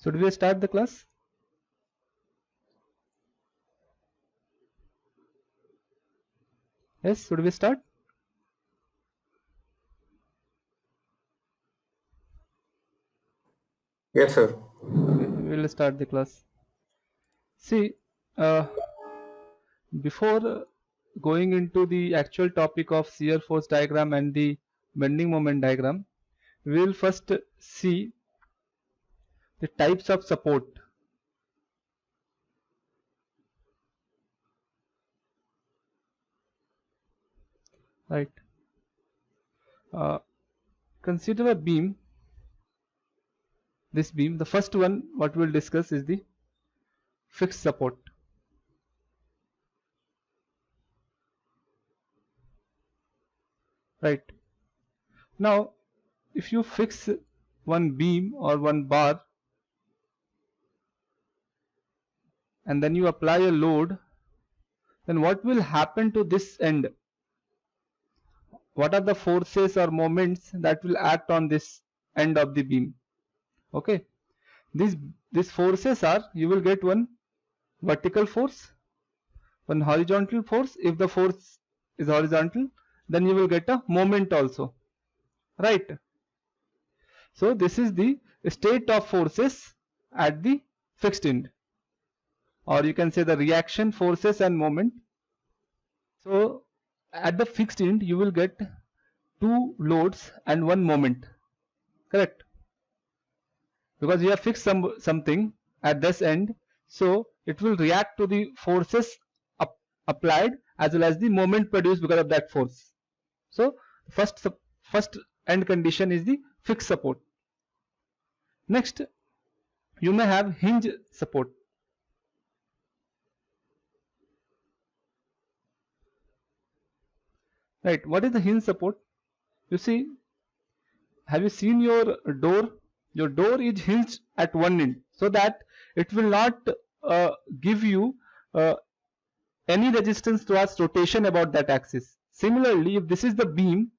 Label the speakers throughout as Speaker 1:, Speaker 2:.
Speaker 1: Should we start the class? Yes, should we start?
Speaker 2: Yes, sir.
Speaker 1: Okay, we will start the class. See, before going into the actual topic of shear force diagram and the bending moment diagram, we will first see the types of support. Right. Consider a beam. This beam, the first one what we will discuss is the fixed support. Right. Now, if you fix one beam or one bar and then you apply a load, then what will happen to this end? What are the forces or moments that will act on this end of the beam? Okay, these forces are, you will get one vertical force, one horizontal force. If the force is horizontal, then you will get a moment also, right? So this is the state of forces at the fixed end, or you can say the reaction forces and moment. So at the fixed end you will get two loads and one moment, correct? Because you have fixed something at this end, so it will react to the forces applied as well as the moment produced because of that force. So first end condition is the fixed support. Next, you may have hinge support. Right, what is the hinge support? You see, have you seen your door? Your door is hinged at one end, so that it will not give you any resistance towards rotation about that axis. Similarly, if this is the beam,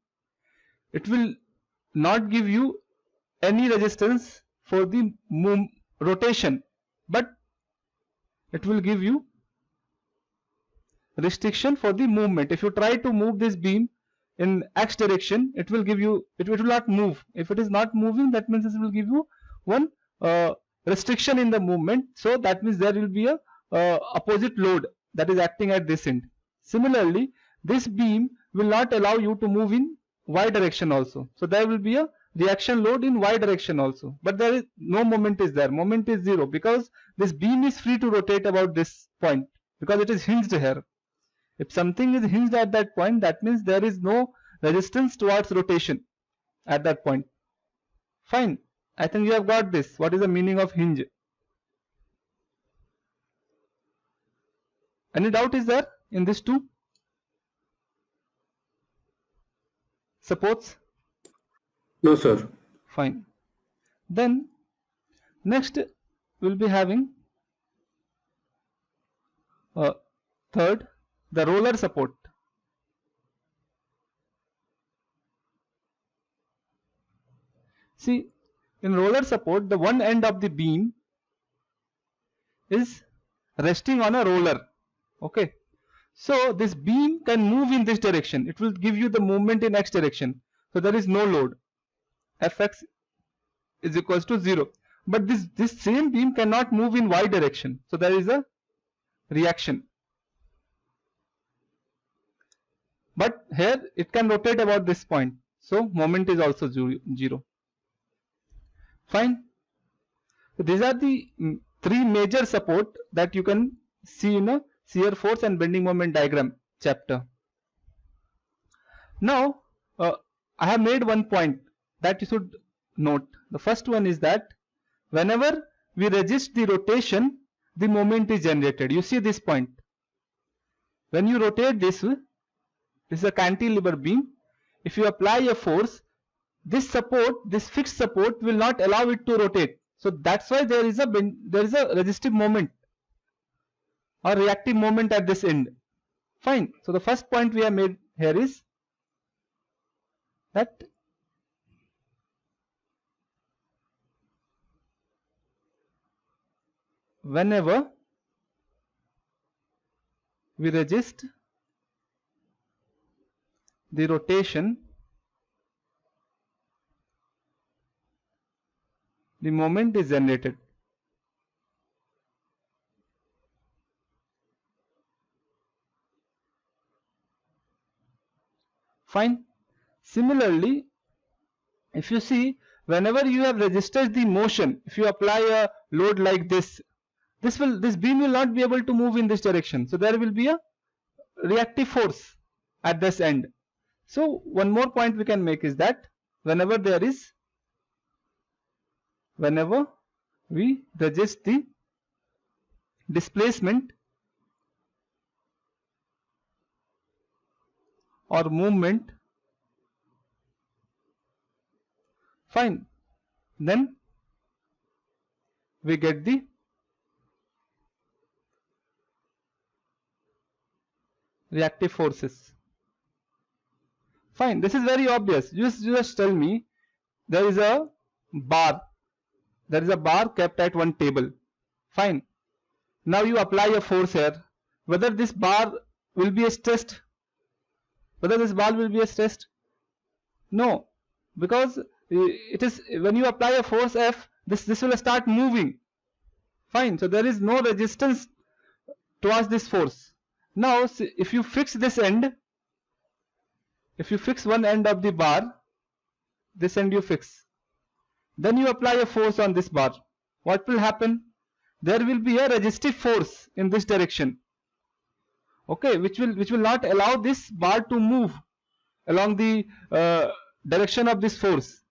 Speaker 1: it will not give you any resistance for the rotation, but it will give you restriction for the movement. If you try to move this beam in x direction, it will not move. If it is not moving, that means it will give you one restriction in the movement. So that means there will be a opposite load that is acting at this end. Similarly, this beam will not allow you to move in y direction also. So there will be a reaction load in y direction also, but there is no moment is there. Moment is zero because this beam is free to rotate about this point because it is hinged here. If something is hinged at that point, that means there is no resistance towards rotation at that point. Fine. I think you have got this. What is the meaning of hinge? Any doubt is there in this two supports?
Speaker 2: No, sir.
Speaker 1: Fine. Then next we'll be having third, the roller support. See, in roller support, the one end of the beam is resting on a roller. Okay, so this beam can move in this direction. It will give you the movement in x direction. So there is no load. Fx is equals to 0. But this same beam cannot move in y direction. So there is a reaction. But here it can rotate about this point. So moment is also 0. Fine. So these are the three major support that you can see in a shear force and bending moment diagram chapter. Now I have made one point that you should note. The first one is that whenever we resist the rotation, the moment is generated. You see this point. When you rotate this is a cantilever beam. If you apply a force, this fixed support will not allow it to rotate. So that's why there is a resistive moment or reactive moment at this end. Fine. So the first point we have made here is that whenever we resist the rotation, the moment is generated. Fine. Similarly, if you see, whenever you have resisted the motion, if you apply a load like this beam will not be able to move in this direction. So there will be a reactive force at this end. So one more point we can make is that whenever we resist the displacement or movement, fine, then we get the reactive forces. Fine, this is very obvious. Just tell me, there is a bar kept at one table. Fine. Now you apply a force here. Whether this bar will be stressed? No, because it is when you apply a force F, this will start moving. Fine. So there is no resistance towards this force. Now if you fix this end, if you fix one end of the bar, this end you fix, then you apply a force on this bar, what will happen? There will be a resistive force in this direction, okay, which will not allow this bar to move along the direction of this force.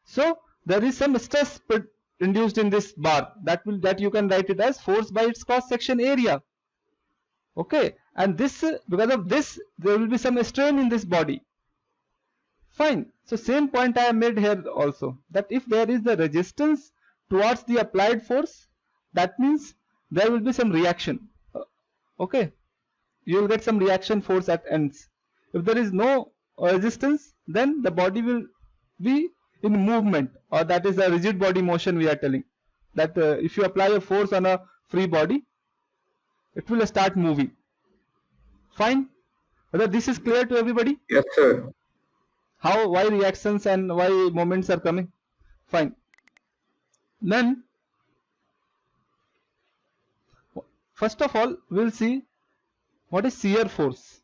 Speaker 1: So there is some stress induced in this bar, that you can write it as force by its cross section area. Okay, and this, because of this, there will be some strain in this body. Fine. So same point I have made here also, that if there is the resistance towards the applied force, that means there will be some reaction. Okay, you will get some reaction force at ends. If there is no resistance, then the body will be in movement, or that is a rigid body motion we are telling. That if you apply a force on a free body, it will start moving. Fine. Whether this is clear to everybody?
Speaker 2: Yes, sir.
Speaker 1: Why reactions and why moments are coming? Fine. Then first of all, we'll see what is shear force.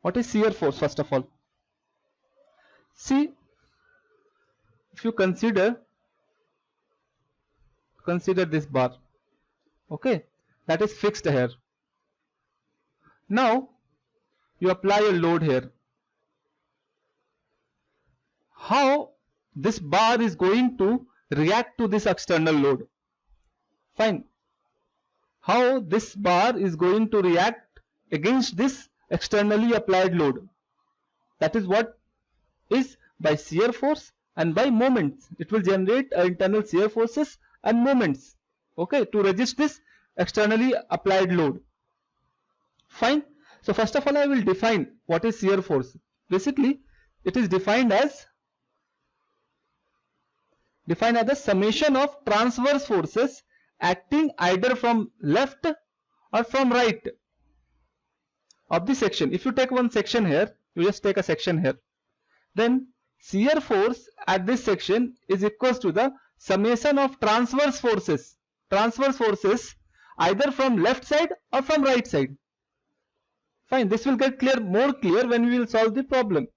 Speaker 1: What is shear force first of all? See, if you consider this bar, okay, that is fixed here. Now you apply a load here. How this bar is going to react to this external load? Fine. How this bar is going to react against this externally applied load? That is what is by shear force and by moments. It will generate internal shear forces and moments, okay, to resist this externally applied load. Fine. So first of all, I will define what is shear force. Basically, it is defined as the summation of transverse forces acting either from left or from right of the section. If you take one section here, you just take a section here, then shear force at this section is equals to the summation of transverse forces either from left side or from right side. Fine. This will get more clear when we will solve the problem.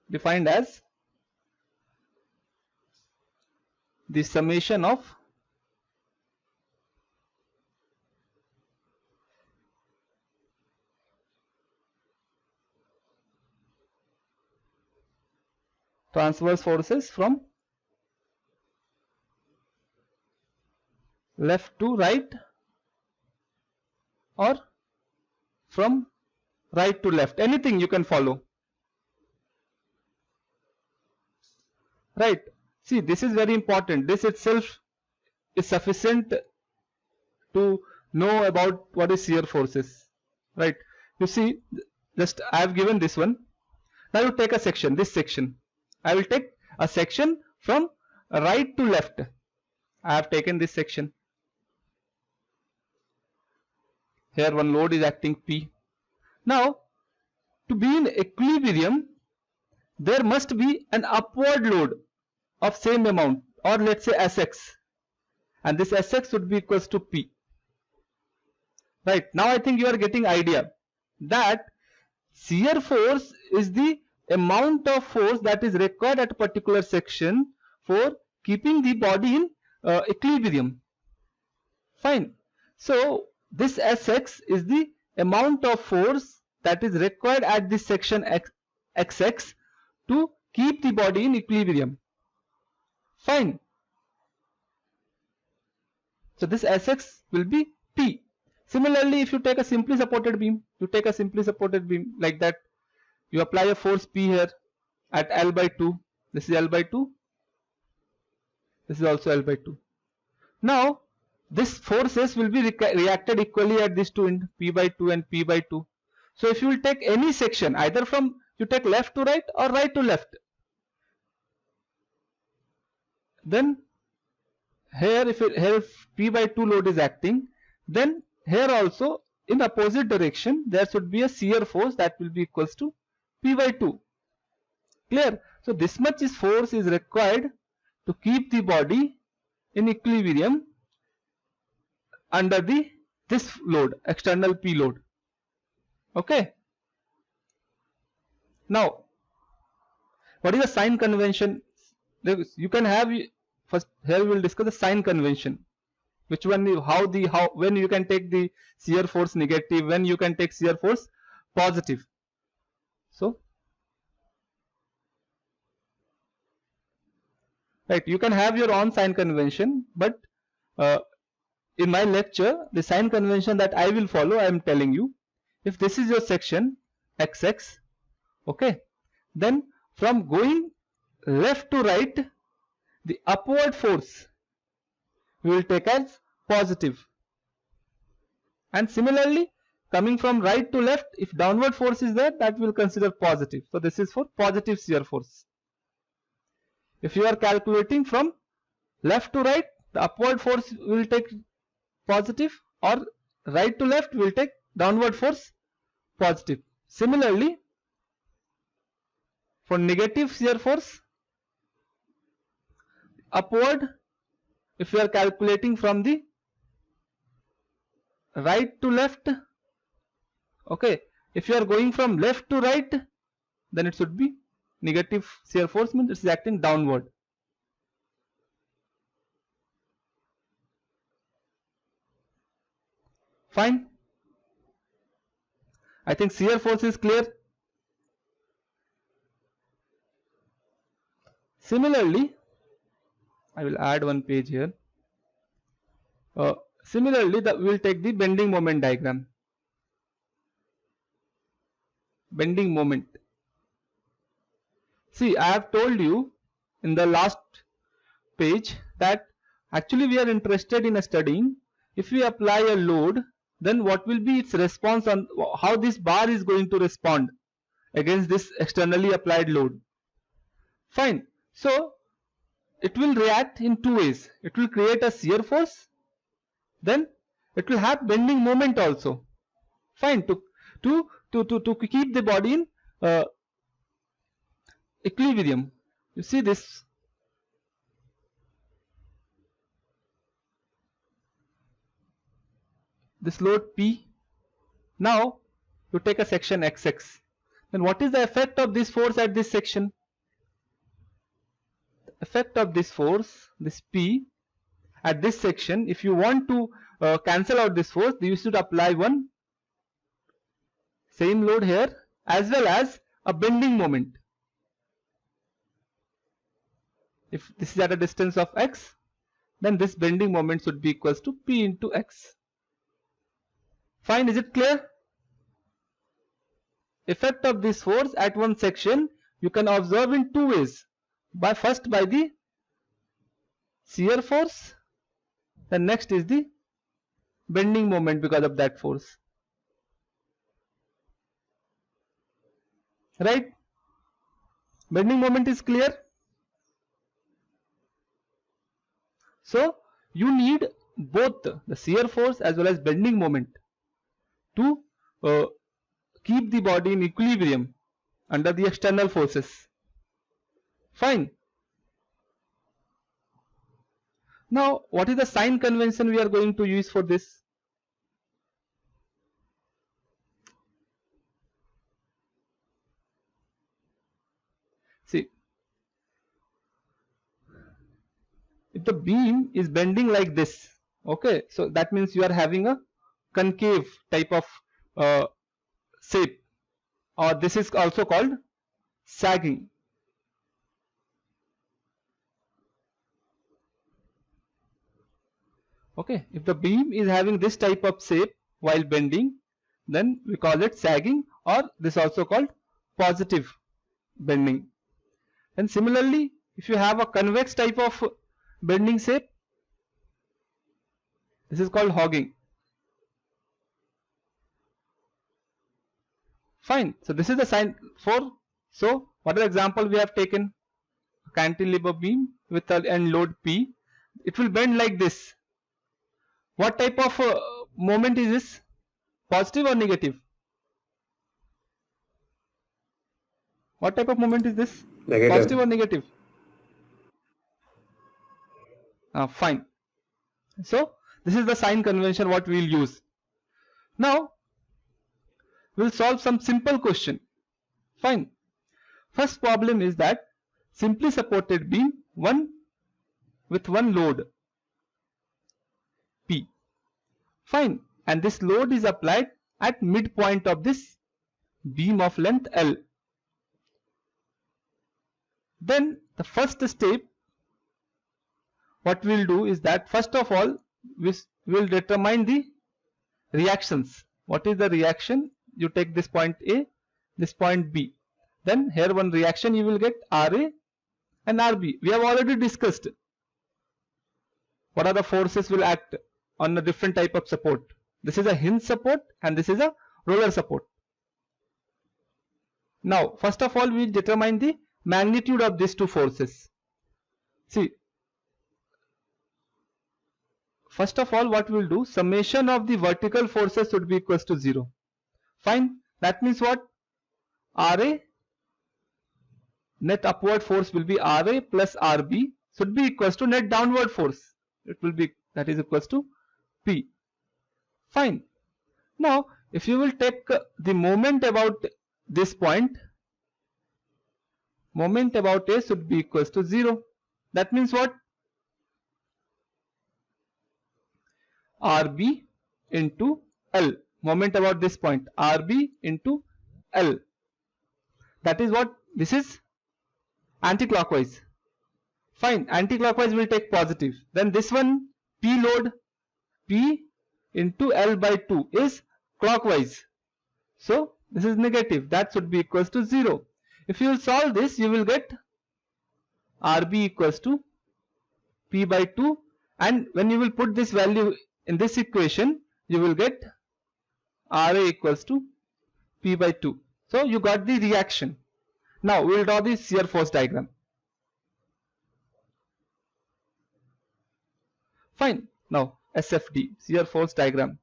Speaker 1: Defined as the summation of transverse forces from left to right or from right to left. Anything you can follow. Right. See, this is very important. This itself is sufficient to know about what is shear forces. Right. You see, just I have given this one. Now you take a section, this section. I will take a section from right to left. I have taken this section. Here one load is acting P. Now, to be in equilibrium, there must be an upward load of same amount, or let's say Sx, and this Sx would be equals to P. Right, now I think you are getting idea that shear force is the amount of force that is required at a particular section for keeping the body in equilibrium. Fine. So this Sx is the amount of force that is required at this section Xx to keep the body in equilibrium. Fine. So this Sx will be P. Similarly, if you take a simply supported beam, like that, you apply a force P here at L by 2. This is L by 2. This is also L by 2. Now, this forces will be reacted equally at these two end, P by 2 and P by 2. So if you will take any section, either from you take left to right or right to left, then here if P by 2 load is acting, then here also in opposite direction there should be a shear force that will be equals to P by 2. Clear? So this much force is required to keep the body in equilibrium under this load, external P load. Okay. Now, what is the sign convention? You can have, first here we will discuss the sign convention. Which one, when you can take the shear force negative, when you can take shear force positive. So, right, you can have your own sign convention, but in my lecture, the sign convention that I will follow, I am telling you. If this is your section XX, okay, then from going left to right, the upward force we will take as positive, and similarly coming from right to left, if downward force is there, that we will consider positive. So this is for positive shear force. If you are calculating from left to right, the upward force will take positive, or right to left will take downward force positive. Similarly, for negative shear force, upward, if you are calculating from the right to left, okay, if you are going from left to right, then it should be negative shear force, means it is acting downward. Fine. I think shear force is clear. Similarly, I will add one page here. Similarly, we will take the bending moment diagram. Bending moment. See, I have told you in the last page that actually we are interested in studying if we apply a load, then what will be its response on how this bar is going to respond against this externally applied load. Fine. So it will react in two ways. It will create a shear force, then it will have bending moment also. Fine. To keep the body in equilibrium. You see this. This load P. Now you take a section XX. Then what is the effect of this force at this section? The effect of this force, this P, at this section, if you want to cancel out this force, you should apply one same load here as well as a bending moment. If this is at a distance of x, then this bending moment should be equals to P into x. Fine, is it clear? Effect of this force at one section you can observe in two ways. First by the shear force, then next is the bending moment because of that force. right? Bending moment is clear. So you need both the shear force as well as bending moment to keep the body in equilibrium under the external forces. Fine. Now what is the sign convention we are going to use for this? See, if the beam is bending like this, okay, so that means you are having a concave type of shape, or this is also called sagging. Okay, if the beam is having this type of shape while bending, then we call it sagging, or this also called positive bending. And similarly, if you have a convex type of bending shape, this is called hogging. Fine. So this is the sign for. So what are the example we have taken? Cantilever beam with an end load P. It will bend like this. What type of moment is this? Positive or negative? What type of moment is this?
Speaker 2: Negative.
Speaker 1: Positive or negative? Fine. So this is the sign convention what we will use. Now we'll solve some simple question. Fine. First problem is that simply supported beam with one load P. Fine. And this load is applied at midpoint of this beam of length L. Then the first step what we'll do is that first of all we will determine the reactions. What is the reaction? You take this point A, this point B. Then here one reaction you will get RA and RB. We have already discussed what are the forces will act on a different type of support. This is a hinge support and this is a roller support. Now first of all we will determine the magnitude of these two forces. See, first of all what we will do, summation of the vertical forces should be equals to 0. Fine. That means what? RA, net upward force will be RA plus RB should be equals to net downward force. It will be, that is equals to P. Fine. Now if you will take the moment about this point, moment about A should be equals to 0. That means what? RB into L. Moment about this point, RB into L. That is what? This is anti-clockwise. Fine. Anti-clockwise will take positive. Then this one, P load, P into L by 2 is clockwise. So this is negative. That should be equals to 0. If you will solve this, you will get RB equals to P by 2. And when you will put this value in this equation, you will get RA equals to P by 2. So you got the reaction. Now we will draw the shear force diagram. Fine. Now SFD, shear force diagram.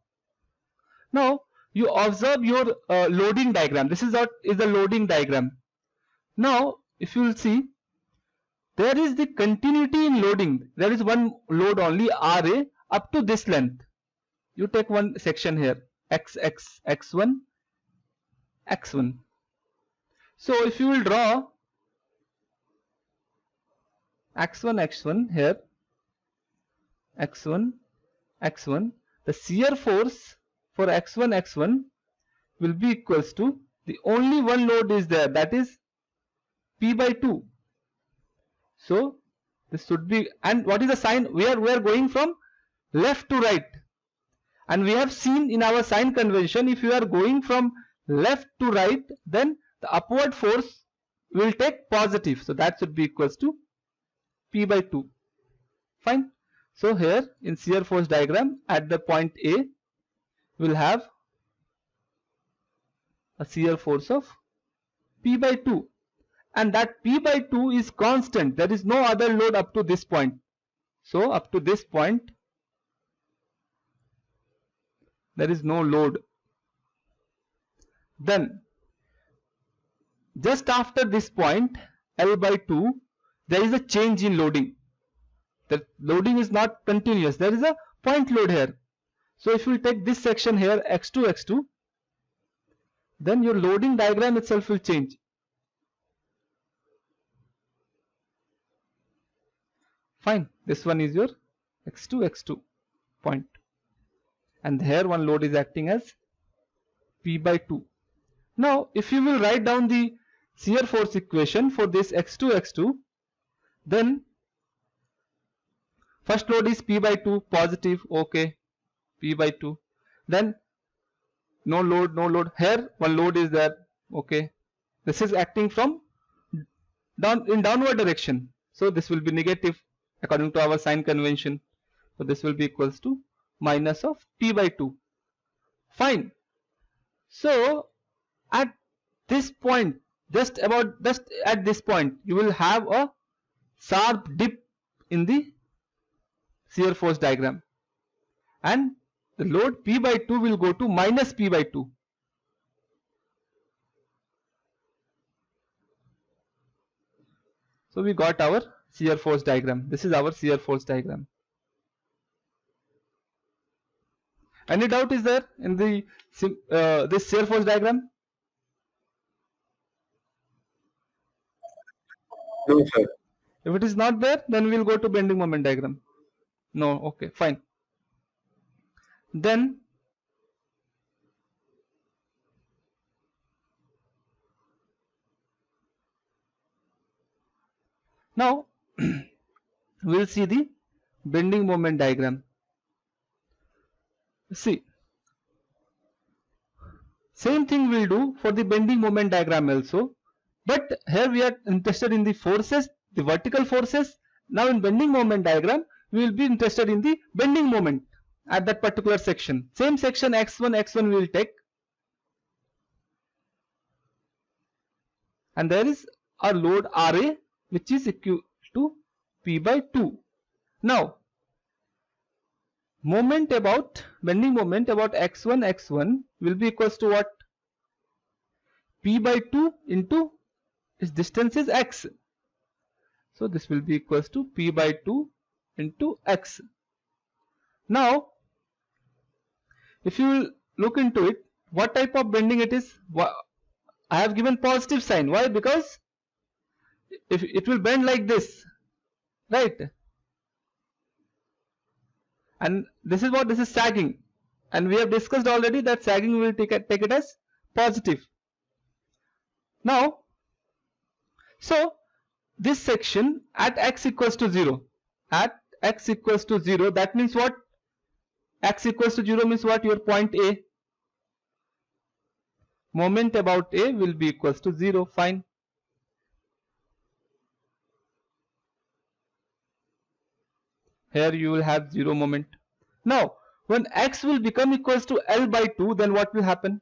Speaker 1: Now you observe your loading diagram. This is what is the loading diagram. Now if you will see, there is the continuity in loading. There is one load only RA up to this length. You take one section here, XX, X1, X1. So if you will draw X1, X1 here, X1, X1, the shear force for X1, X1 will be equals to, the only one load is there, that is P by 2. So this should be, and what is the sign? We are going from left to right. And we have seen in our sign convention, if you are going from left to right, then the upward force will take positive. So that should be equals to P by 2. Fine. So here in shear force diagram, at the point A, we will have a shear force of P by 2, and that P by 2 is constant. There is no other load up to this point. So up to this point there is no load. Then just after this point L by 2, there is a change in loading. The loading is not continuous. There is a point load here. So if you take this section here, x2, x2, then your loading diagram itself will change. Fine. This one is your x2, x2 point. And here one load is acting as P by 2. Now, if you will write down the shear force equation for this x2, x2, then first load is P by 2, positive, okay, P by 2. Then no load, no load. Here one load is there, okay. This is acting from downward direction. So this will be negative according to our sign convention. So this will be equals to minus of P by 2. Fine. So at this point, just at this point, you will have a sharp dip in the shear force diagram, and the load P by 2 will go to minus P by 2. So we got our shear force diagram. This is our shear force diagram. Any doubt is there in the this shear force diagram?
Speaker 2: No, sir.
Speaker 1: If it is not there, then we will go to bending moment diagram. No, okay, fine. Then now we will see the bending moment diagram. See, same thing we will do for the bending moment diagram also, but here we are interested in the forces, the vertical forces. Now in bending moment diagram we will be interested in the bending moment at that particular section. Same section x1, x1 we will take, and there is a load Ra which is equal to P by 2. Now bending moment about x1, x1 will be equals to what? P by 2 into its distance is x. So this will be equals to P by 2 into x. Now if you will look into it, what type of bending it is? I have given positive sign. Why? Because if it will bend like this, right? And this is what, this is sagging, and we have discussed already that sagging we will take it as positive. Now, so this section at x equals to 0, at x equals to 0, that means what? X equals to 0 means what? Your point A. Moment about A will be equals to 0. Fine. Here you will have 0 moment. Now when x will become equals to L by 2, then what will happen?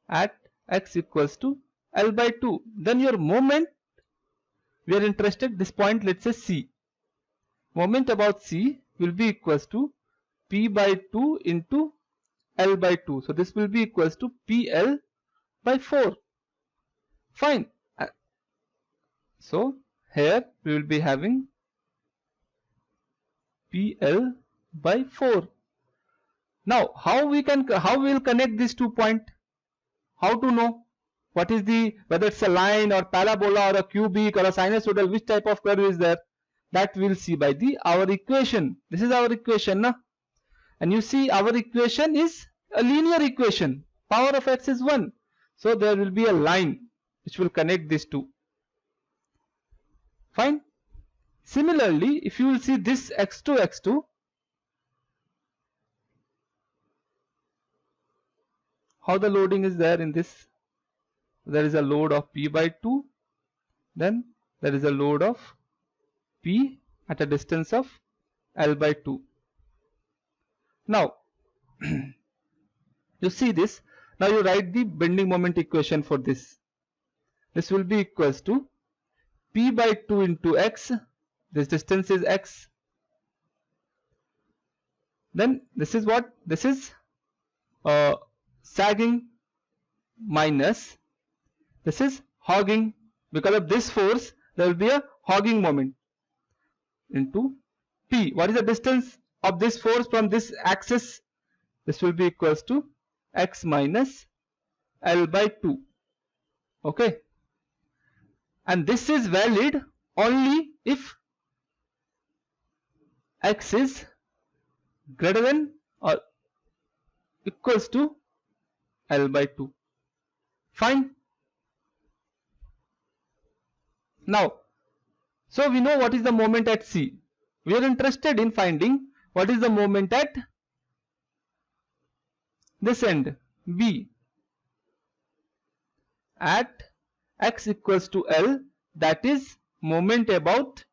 Speaker 1: At x equals to L by 2, then your moment, we are interested this point, let's say C. Moment about C will be equals to P by 2 into L by 2. So this will be equals to PL by 4. Fine. So here we will be having PL by 4. Now how we will connect these 2 points? How to know what is the, whether it's a line or parabola or a cubic or a sinusoidal, which type of curve is there? That we'll see by our equation. This is our equation, na? And you see our equation is a linear equation. Power of x is 1. So there will be a line which will connect these two. Fine. Similarly, if you will see this x2, x2, how the loading is there in this? There is a load of P by 2, then there is a load of P at a distance of L by 2. Now you see this. Now you write the bending moment equation for this. this will be equals to P by 2 into x. This distance is x. Then this is what? This is sagging minus this is hogging. Because of this force, there will be a hogging moment into P. What is the distance of this force from this axis? This will be equals to x minus L by 2. Okay. And this is valid only if x is greater than or equals to L by 2. Fine. Now, so we know what is the moment at C. We are interested in finding what is the moment at this end, B. At x equals to L, that is moment about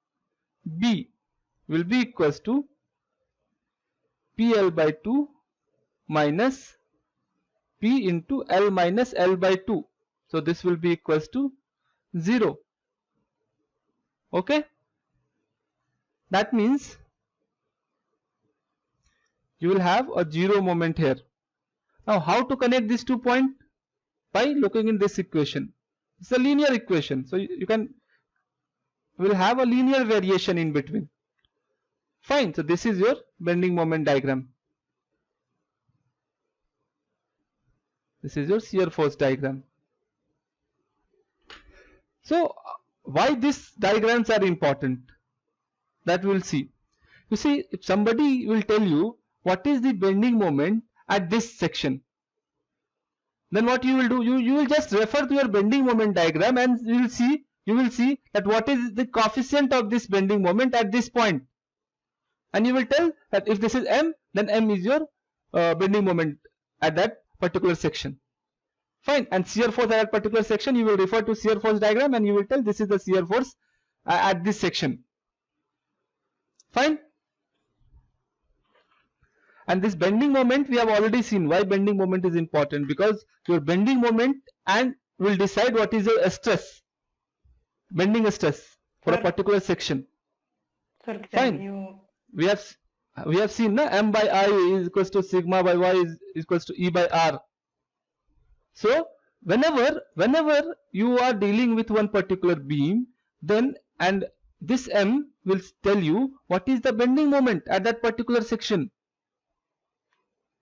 Speaker 1: B will be equals to PL by 2 minus P into L minus L by 2. So this will be equals to 0. Okay. That means you will have a 0 moment here. Now how to connect these 2 points? By looking in this equation. It's a linear equation. So you will have a linear variation in between. Fine. So this is your bending moment diagram. This is your shear force diagram. So why these diagrams are important? That we will see. You see, if somebody will tell you what is the bending moment at this section, then what you will do, you will just refer to your bending moment diagram and you will see that what is the coefficient of this bending moment at this point, and you will tell that if this is m, then m is your bending moment at that particular section. Fine. And shear force at that particular section, you will refer to shear force diagram and you will tell this is the shear force at this section. Fine. And this bending moment we have already seen why bending moment is important, because your bending moment and will decide what is your stress, bending stress for a particular section.
Speaker 3: Sir,
Speaker 1: fine. We have seen na, m by I is equals to sigma by y is equals to E by R. So whenever you are dealing with one particular beam, then and this m will tell you what is the bending moment at that particular section.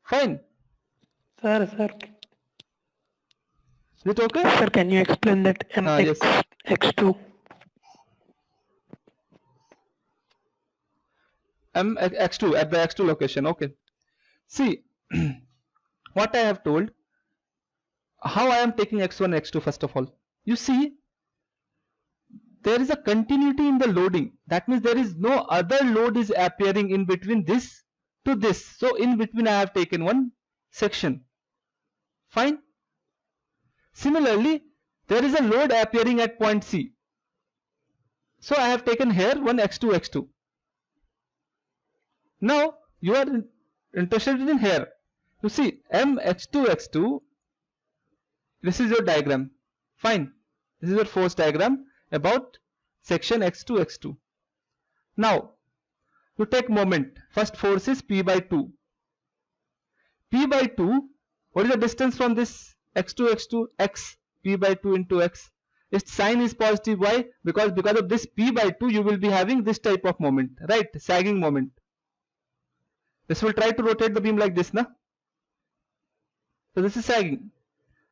Speaker 1: Fine.
Speaker 3: Sir.
Speaker 1: Is it okay?
Speaker 3: Sir, can you explain that mx
Speaker 1: Yes.
Speaker 3: x2?
Speaker 1: X2 at the x2 location. Okay. See what I have told. How I am taking x1 x2 first of all. You see, there is a continuity in the loading. That means there is no other load is appearing in between this to this. So in between I have taken one section. Fine. Similarly, there is a load appearing at point C. So I have taken here one x2 x2. Now you are interested in here. You see m x2 x2. This is your diagram. Fine. This is your force diagram about section x2 x2. Now you take moment. First force is P by 2. P by 2, what is the distance from this x2 x2? X. P by 2 into x. Its sign is positive. Why? Because of this P by 2 you will be having this type of moment, right? Sagging moment. This will try to rotate the beam like this, na? So this is sagging.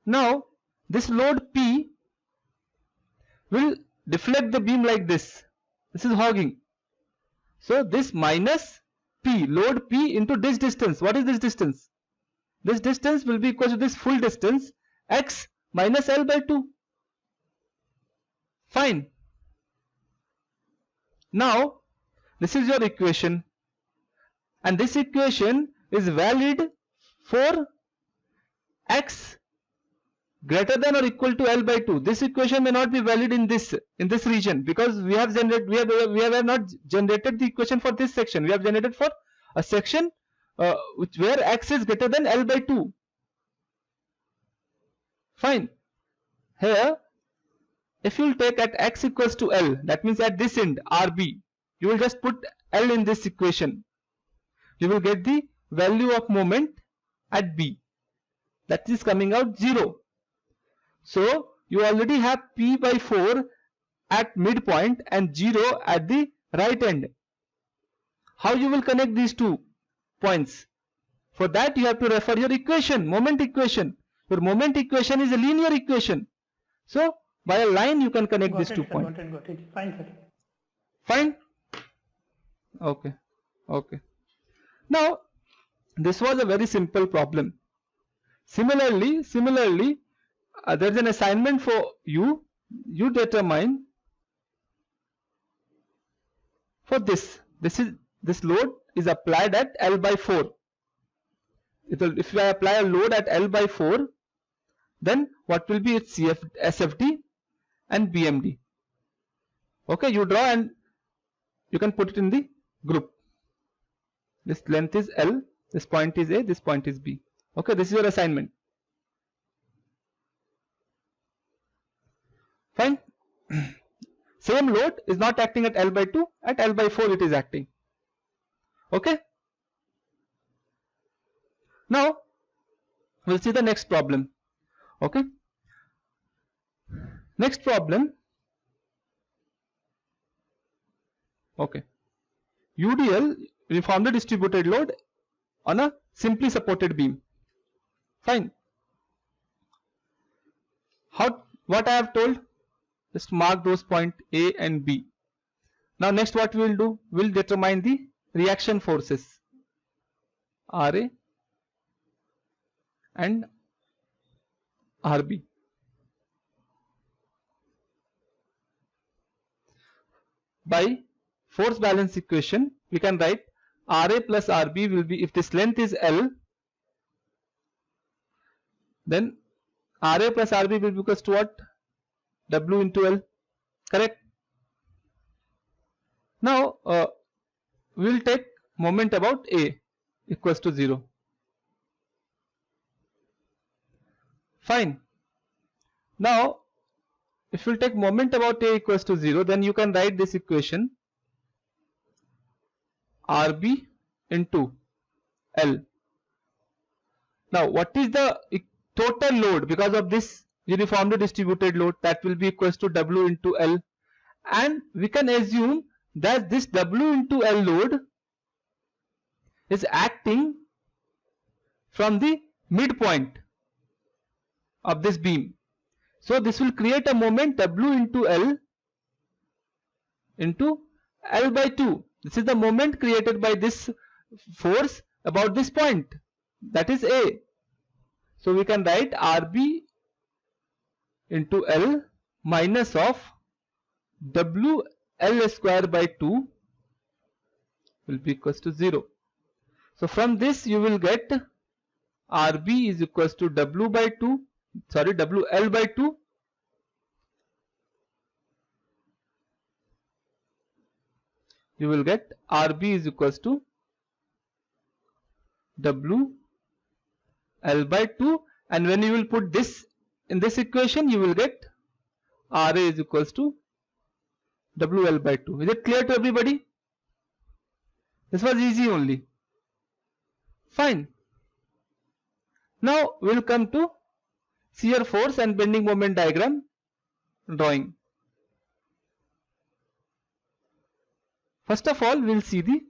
Speaker 1: Now this load P will deflect the beam like this. This is hogging. So this minus P, load P into this distance. What is this distance? This distance will be equal to this full distance x minus L by 2. Fine. Now this is your equation, and this equation is valid for x greater than or equal to L by 2. This equation may not be valid in this region, because we have not generated the equation for this section. We have generated for a section where x is greater than L by 2. Fine. Here if you will take at x equals to L, that means at this end RB, you will just put L in this equation. You will get the value of moment at B, that is coming out 0. So you already have P by 4 at midpoint and 0 at the right end. How you will connect these two points? For that you have to refer your equation, moment equation. Your moment equation is a linear equation. So by a line you can connect these 2 points.
Speaker 3: Got it. Fine, sir.
Speaker 1: Fine? Okay. Okay. Now this was a very simple problem. Similarly, there is an assignment for you. You determine for this. This load is applied at L by 4. If I apply a load at L by 4, then what will be its SFD and BMD? Okay, you draw and you can put it in the group. This length is L, this point is A, this point is B. Okay, this is your assignment. Fine. Same load is not acting at L by 2, at L by 4 it is acting. Okay. Now we'll see the next problem. Okay. Next problem. Okay. UDL, uniformly distributed load on a simply supported beam. Fine. What I have told? Just mark those points A and B. Now next what we will do? We will determine the reaction forces RA and RB. By force balance equation we can write RA plus RB will be, if this length is L, then RA plus RB will be equals to what? W into L. Correct? Now we will take moment about A equals to 0. Fine. Now if you will take moment about A equals to 0, then you can write this equation RB into L. Now what is the total load because of this uniformly distributed load? That will be equals to W into L, and we can assume that this W into L load is acting from the midpoint of this beam. So this will create a moment W into L into L by 2. This is the moment created by this force about this point, that is A. So we can write RB into L minus of W L square by 2 will be equals to 0. So from this you will get RB is equals to W by 2, sorry, WL by 2 you will get RB is equals to WL by 2, and when you will put this in this equation you will get RA is equals to WL by 2. Is it clear to everybody? This was easy only. Fine. Now we will come to shear force and bending moment diagram drawing. First of all, we will see the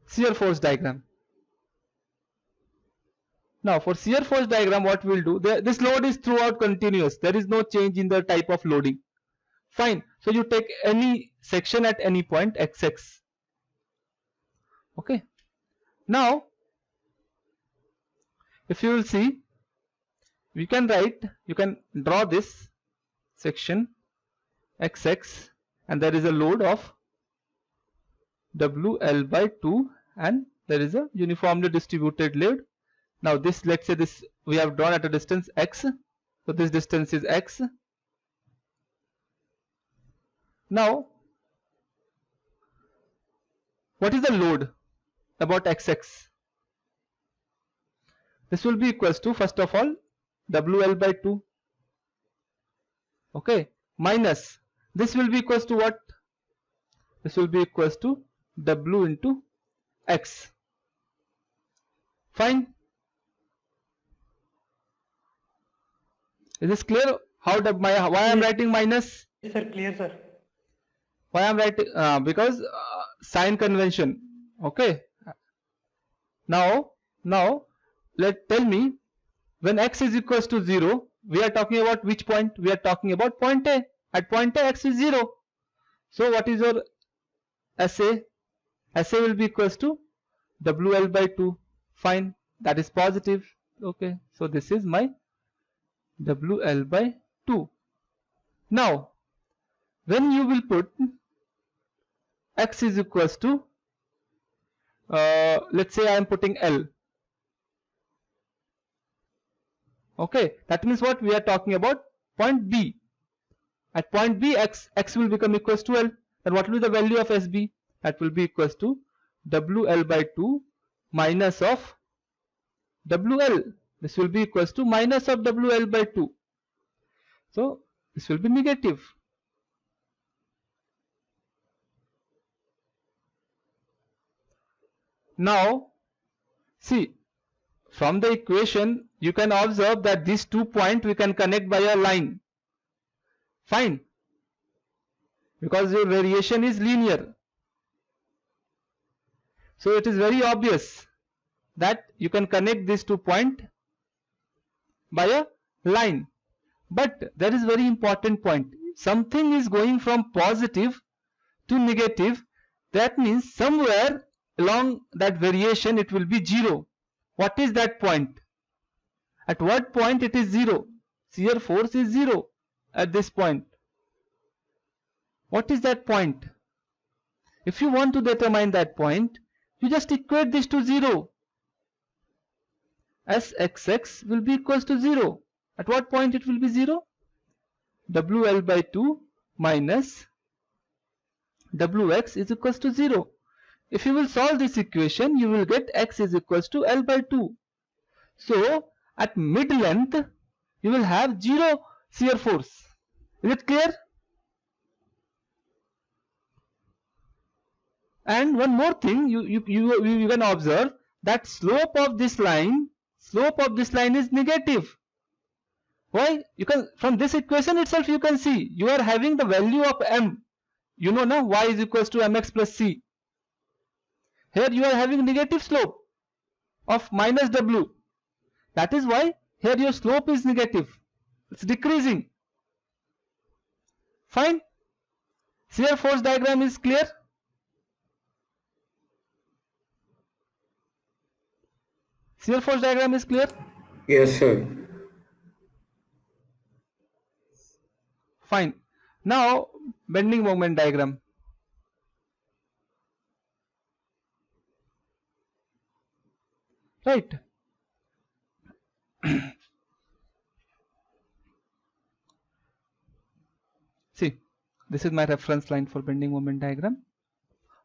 Speaker 1: shear force diagram. Now for shear force diagram, what we will do, this load is throughout continuous. There is no change in the type of loading. Fine. So you take any section at any point XX. Okay. Now if you will see, we can write, you can draw this section XX, and there is a load of WL by 2, and there is a uniformly distributed load. Now this, let's say this we have drawn at a distance X, so this distance is X. Now what is the load about XX? This will be equals to, first of all, WL by 2 Okay, minus this will be equals to what? This will be equals to W into X. Fine. Is this clear? How why I am writing minus?
Speaker 3: Yes, sir. Clear, sir.
Speaker 1: Why I am writing? Because sign convention. Okay. Now tell me, when x is equals to 0, we are talking about which point? We are talking about point A. At point A, x is 0. So what is your SA? SA will be equals to WL by 2. Fine. That is positive. Okay. So this is my WL by 2. Now, when you will put x is equals to, let's say I am putting L. Okay, that means what? We are talking about point B. At point B, x will become equals to L. Then what will be the value of SB? That will be equals to WL by 2 minus of WL. This will be equals to minus of WL by 2. So this will be negative. Now see, from the equation you can observe that these 2 points we can connect by a line. Fine, because your variation is linear. So it is very obvious that you can connect these 2 points by a line. But there is very important point. Something is going from positive to negative. That means somewhere along that variation it will be 0. What is that point? At what point it is 0? Shear force is 0 at this point. What is that point? If you want to determine that point, you just equate this to 0. Sxx will be equals to 0. At what point it will be 0? WL by 2 minus Wx is equals to 0. If you will solve this equation, you will get x is equals to L by 2. So at mid length you will have 0 shear force. Is it clear? And one more thing, you can observe that slope of this line is negative. Why? You can, from this equation itself you can see you are having the value of m. You know now y is equals to mx plus c. Here you are having negative slope of minus w. That is why here your slope is negative. It's decreasing. Fine. Shear force diagram is clear. Shear force diagram is clear.
Speaker 2: Yes, sir.
Speaker 1: Fine. Now bending moment diagram. Right. See, this is my reference line for bending moment diagram.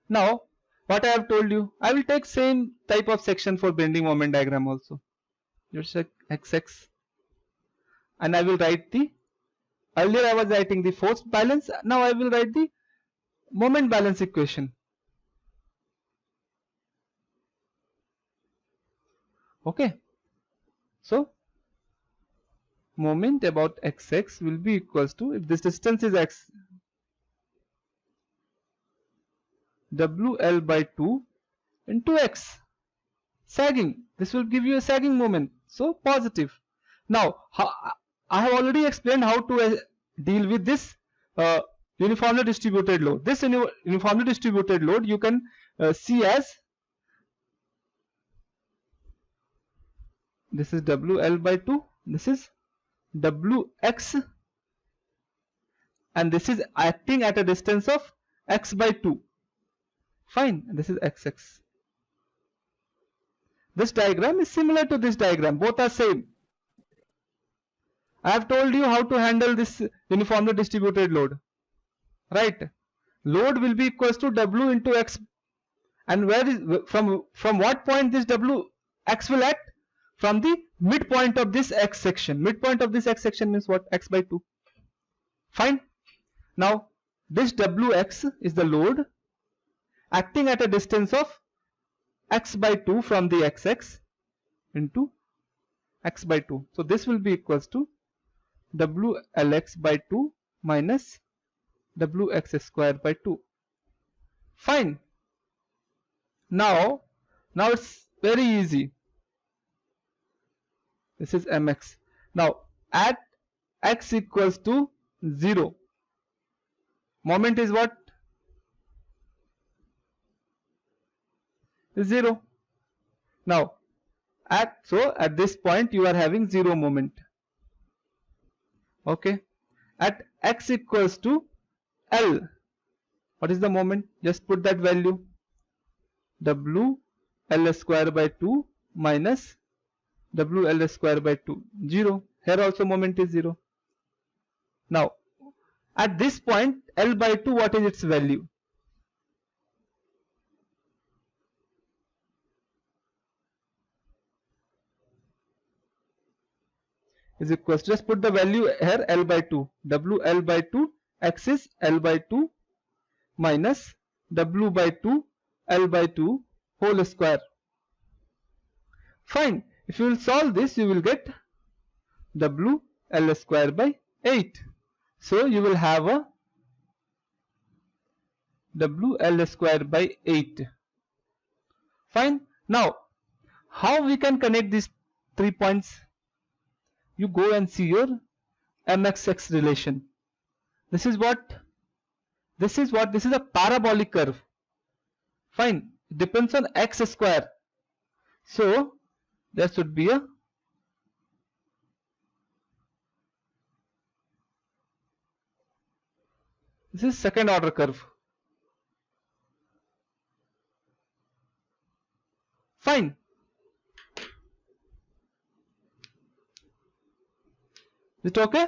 Speaker 1: Now what I have told you, I will take same type of section for bending moment diagram also. Just check XX, and I will write the, earlier I was writing the force balance, now I will write the moment balance equation. Okay, so moment about XX will be equals to, if this distance is x, WL by 2 into x. Sagging, this will give you a sagging moment, so positive. Now I have already explained how to deal with this uniformly distributed load. This uniformly distributed load you can see as, this is WL by 2, this is WX, and this is acting at a distance of x by 2. Fine, this is XX. This diagram is similar to this diagram, both are same. I have told you how to handle this uniformly distributed load. Right? Load will be equals to W into X. And where is, from what point this W X will act? From the midpoint of this X section. Midpoint of this X section means what? X by 2. Fine. Now this Wx is the load acting at a distance of x by 2 from the xx into x by 2. So this will be equals to WLx by 2 minus Wx square by 2. Fine. Now it's very easy. This is mx. Now at x equals to 0, moment is what? Is 0. Now at this point you are having 0 moment. Okay. At x equals to L, what is the moment? Just put that value, WL square by 2 minus WL square by 2, 0. Here also moment is 0. Now at this point L by 2, what is its value? Is equals to, just put the value here, L by 2, WL by 2, x is L by 2 minus W by 2 L by 2 whole square. Fine. If you will solve this, you will get WL square by 8. So you will have a WL square by 8. Fine. Now how we can connect these 3 points? You go and see your mxx relation. This is what? This is a parabolic curve. Fine. It depends on x square. So there should be a this is second order curve. Fine. Is it okay?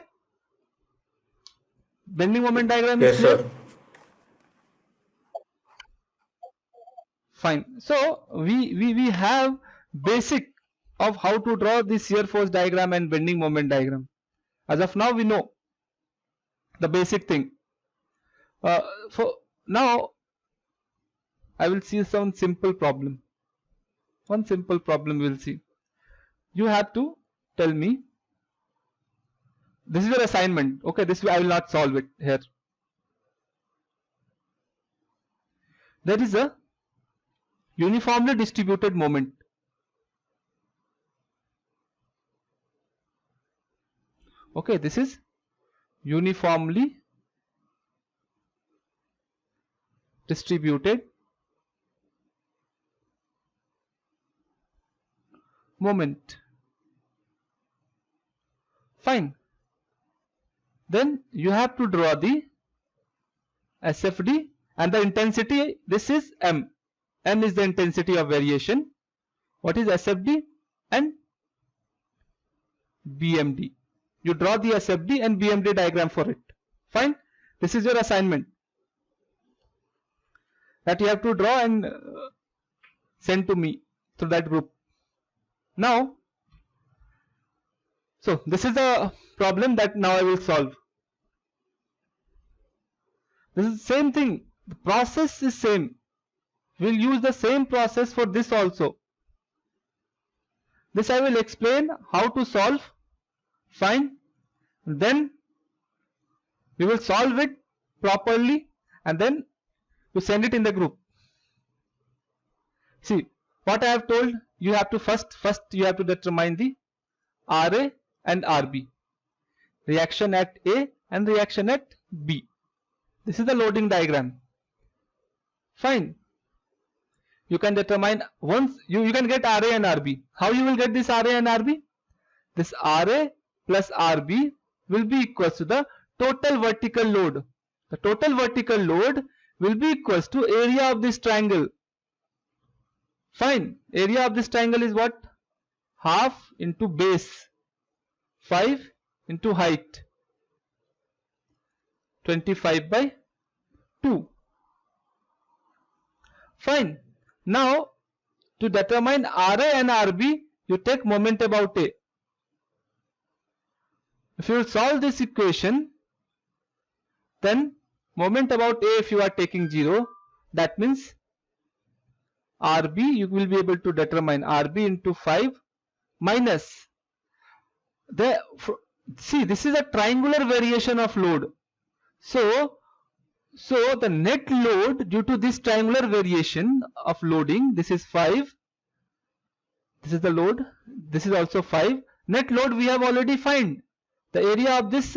Speaker 1: Bending moment diagram is
Speaker 2: Yes,
Speaker 1: clear?
Speaker 2: sir.
Speaker 1: Fine. So we have basic of how to draw the shear force diagram and bending moment diagram. As of now we know the basic thing. For now I will see some simple problem. One simple problem we will see. You have to tell me, this is your assignment. Okay, this I will not solve it here. There is a uniformly distributed moment. Okay, this is uniformly distributed moment. Fine. Then you have to draw the SFD and the intensity. This is M. M is the intensity of variation. What is SFD and BMD? You draw the SFD and BMD diagram for it. Fine. This is your assignment that you have to draw and send to me through that group. Now, so this is the problem that now I will solve. This is the same thing. The process is same. We'll use the same process for this also. This I will explain how to solve. Fine. Then we will solve it properly and then you send it in the group. See what I have told. You have to first you have to determine the RA and RB, reaction at A and reaction at B. This is the loading diagram. Fine. You can determine once you can get RA and RB. How you will get this RA and RB? This RA plus RB will be equal to the total vertical load. The total vertical load will be equal to area of this triangle. Fine. Area of this triangle is what? Half into base, 5 into height, 25 by 2. Fine. Now to determine RA and RB, you take moment about A. If you will solve this equation, then moment about A, if you are taking 0, that means RB, you will be able to determine RB into 5 minus the, see, this is a triangular variation of load. So the net load due to this triangular variation of loading, this is 5, this is the load, this is also 5. Net load we have already find. The area of this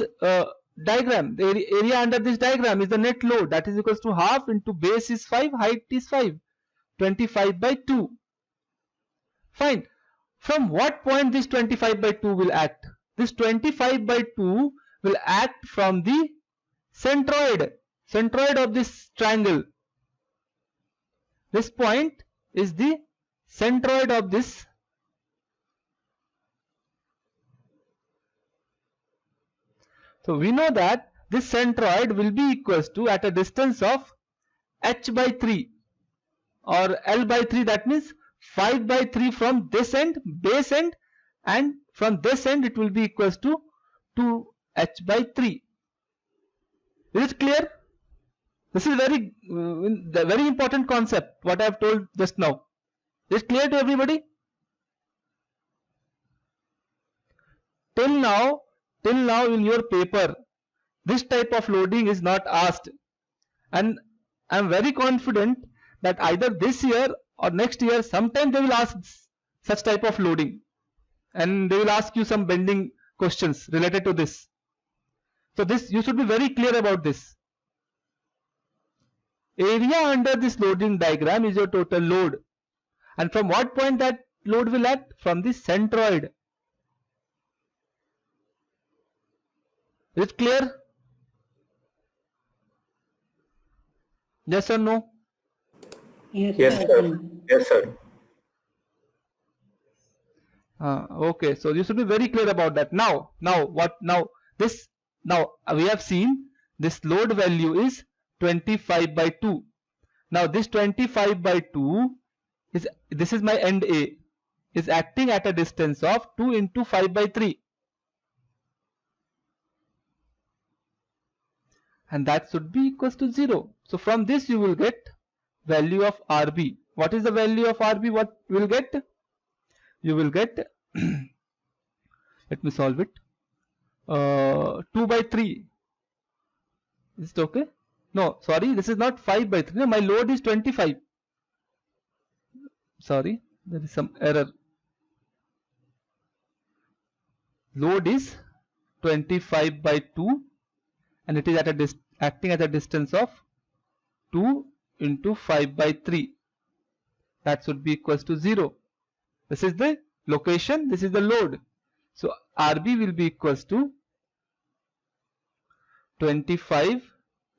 Speaker 1: diagram, the area under this diagram is the net load, that is equals to half into base is 5, height is 5, 25 by 2. Fine. From what point this 25 by 2 will act? This 25 by 2 will act from the centroid of this triangle. This point is the centroid of this. So we know that this centroid will be equals to, at a distance of h by 3 or L by 3, that means 5 by 3 from this end, base end, and from this end it will be equals to 2h by 3. Is it clear? This is very important concept what I have told just now. Is it clear to everybody? Till now in your paper this type of loading is not asked, and I am very confident that either this year or next year sometime they will ask such type of loading, and they will ask you some bending questions related to this. So this, you should be very clear about this. Area under this loading diagram is your total load, and from what point that load will act? From the centroid. Is it clear? Yes or no?
Speaker 3: Yes,
Speaker 2: Yes, sir. Yes, sir.
Speaker 1: Okay, so you should be very clear about that. Now we have seen this load value is 25 by 2. Now this 25 by 2 is, this is my end A, is acting at a distance of 2 into 5 by 3. And that should be equals to 0. So from this you will get value of RB. What is the value of RB? What you will get? You will get let me solve it. 2 by 3. Is it okay? No, sorry, this is not 5 by 3. No, my load is 25. Sorry, there is some error. Load is 25 by 2, and it is at a acting at a distance of 2 into 5 by 3. That should be equals to 0. This is the location, this is the load. So RB will be equals to 25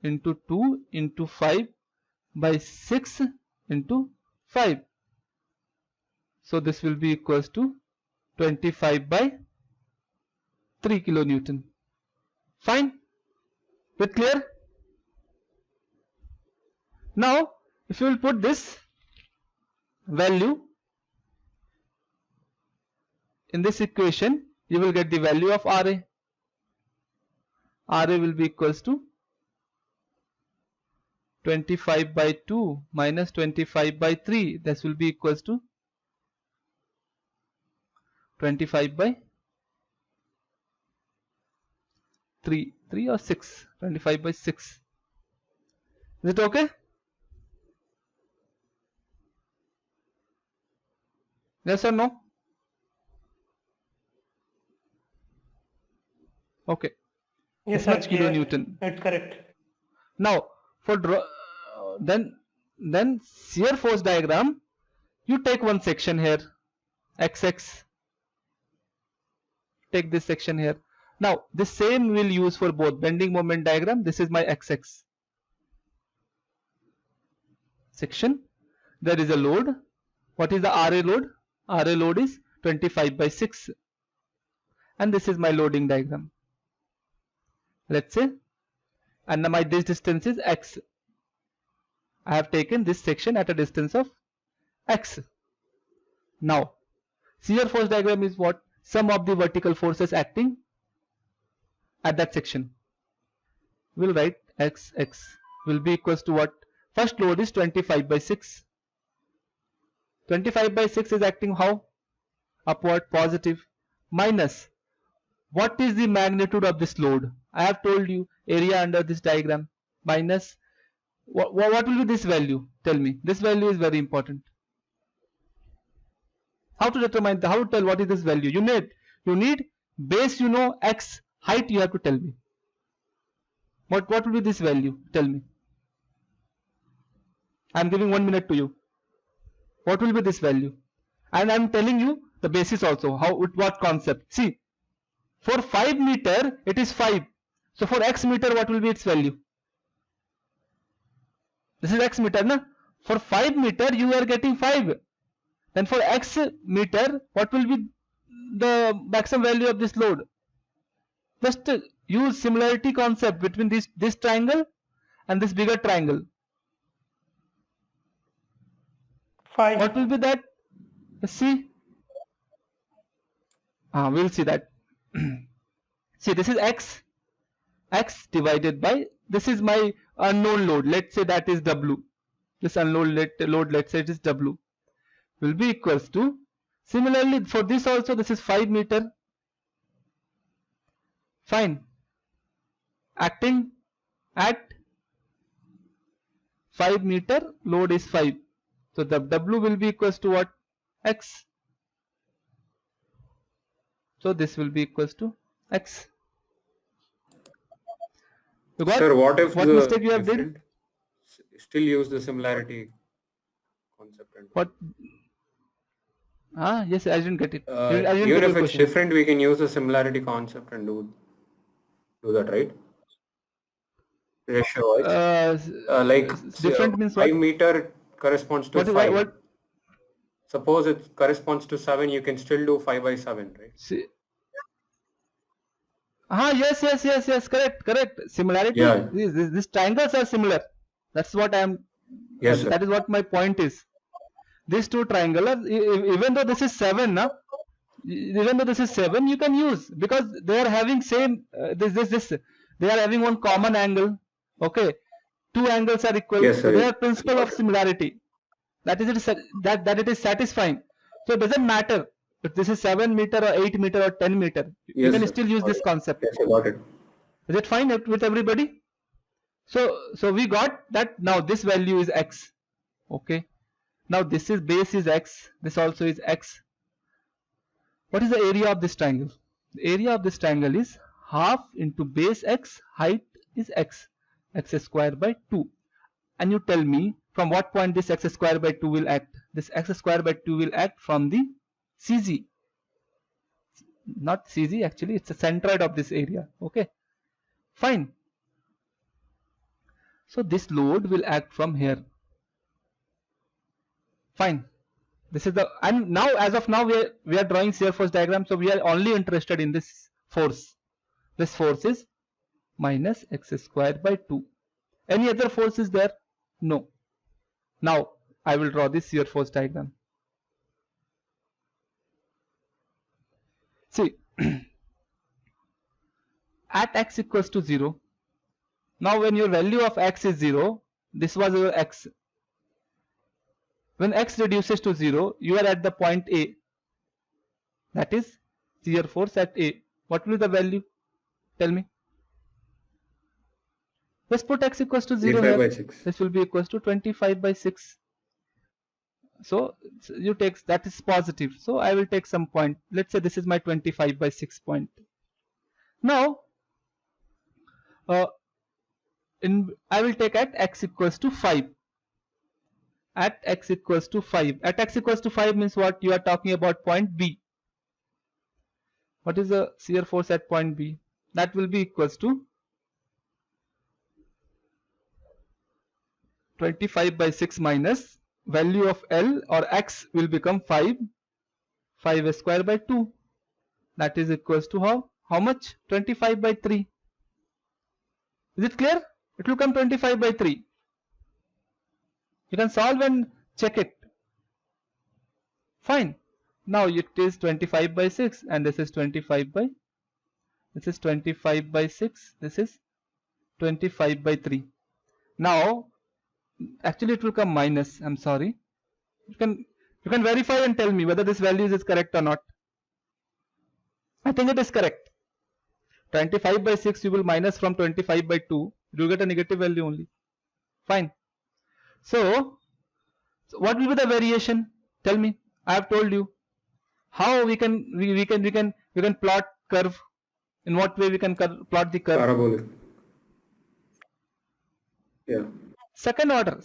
Speaker 1: into 2 into 5 by 6 into 5. So this will be equals to 25 by 3 kilonewton. Fine? Is it clear? Now if you will put this value in this equation, you will get the value of RA. RA will be equals to 25 by 2 minus 25 by 3. This will be equals to 25 by 3 or 6, 25 by 6. Is it okay? Yes or no? Okay.
Speaker 3: Yes,
Speaker 1: This much
Speaker 3: sir.
Speaker 1: kilonewton.
Speaker 3: That's correct.
Speaker 1: Now for then shear force diagram, you take one section here, XX. Take this section here. Now the same we'll use for both bending moment diagram. This is my XX section. There is a load. What is the RA load? RA load is 25 by 6, and this is my loading diagram. Let's say, and now this distance is X. I have taken this section at a distance of X. Now shear force diagram is what? Sum of the vertical forces acting at that section. We'll write x will be equals to what? First load is 25 by 6. 25 by 6 is acting how? Upward, positive. Minus, what is the magnitude of this load? I have told you, area under this diagram. Minus, what will be this value? Tell me. This value is very important. How to determine, how to tell what is this value? You need base, you know, x, height you have to tell me. What will be this value? Tell me. I am giving 1 minute to you. What will be this value? And I am telling you the basis also. How, with what concept? See, for 5 meter it is 5. So for x meter what will be its value? This is x meter, na? For 5 meter you are getting 5. Then for x meter what will be the maximum value of this load? Just use similarity concept between this triangle and this bigger triangle.
Speaker 3: 5.
Speaker 1: What will be that? Let's see. We'll see that. See, this is x divided by, this is my unknown load. Let's say that is W. This unknown load, let's say it is W, will be equals to, similarly for this also, this is 5 meter. Fine. Acting at 5 meter, load is 5. So the W will be equals to what? X. So this will be equals to x. You got?
Speaker 2: Sir, what if
Speaker 1: what
Speaker 2: the
Speaker 1: mistake you have did?
Speaker 2: different still use the similarity concept? And
Speaker 1: What? Yes, I didn't get it. I didn't
Speaker 2: even
Speaker 1: get
Speaker 2: if
Speaker 1: your
Speaker 2: it's
Speaker 1: question.
Speaker 2: different, we can use the similarity concept and do that, right? Ratio wise.
Speaker 1: Different means
Speaker 2: 5
Speaker 1: what?
Speaker 2: meter corresponds to
Speaker 1: What?
Speaker 2: 5.
Speaker 1: What?
Speaker 2: Suppose it corresponds to 7, you can still do 5 by 7, right?
Speaker 1: See. Yes, correct. Similarity.
Speaker 2: Yeah.
Speaker 1: These triangles are similar. That's what I am.
Speaker 2: Yes, sir.
Speaker 1: That is what my point is. These two triangles, even though this is 7, na? Even though this is 7, you can use, because they are having same this. They are having one common angle. Okay, two angles are equal.
Speaker 2: Yes,
Speaker 1: So
Speaker 2: sir.
Speaker 1: they are principle of similarity. That is that it is satisfying. So it doesn't matter if this is 7 meter or 8 meter or 10 meter. You
Speaker 2: Yes,
Speaker 1: can
Speaker 2: sir.
Speaker 1: still use this concept.
Speaker 2: Yes, I got it.
Speaker 1: Is it fine with everybody? So we got that. Now this value is x. Okay. Now this is base is x. This also is x. What is the area of this triangle? The area of this triangle is half into base x, height is x square by 2. And you tell me from what point this x square by 2 will act. This x square by 2 will act from the CZ. Not CZ, actually it's the centroid of this area. Okay, fine. So this load will act from here. Fine. This is the, and now as of now we are drawing shear force diagram, so we are only interested in this force. This force is minus x square by 2. Any other force is there? No. Now I will draw this shear force diagram. See, at x equals to 0, now when your value of x is 0, this was your x. When x reduces to 0, you are at the point A. That is shear force at A. What will be the value? Tell me. Let's put x equals to 0
Speaker 2: 25
Speaker 1: here.
Speaker 2: by 6.
Speaker 1: This will be equals to 25 by 6. So you take, that is positive. So I will take some point. Let's say this is my 25 by 6 point. Now, I will take at x equals to 5. At x equals to 5. At x equals to 5 means what? You are talking about point B. What is the shear force at point B? That will be equals to 25 by 6 minus value of L or x will become 5 square by 2. That is equals to how much? 25 by 3. Is it clear? It will come 25 by 3. You can solve and check it. Fine. Now it is 25 by 6 and this is 25 by 6. This is 25 by 3. Now, actually it will come minus. I'm sorry. You can verify and tell me whether this value is correct or not. I think it is correct. 25 by 6 you will minus from 25 by 2. You will get a negative value only. Fine. So what will be the variation? Tell me. I have told you how we can plot curve. In what way we can plot the curve?
Speaker 2: Parabolic. Yeah.
Speaker 1: Second order.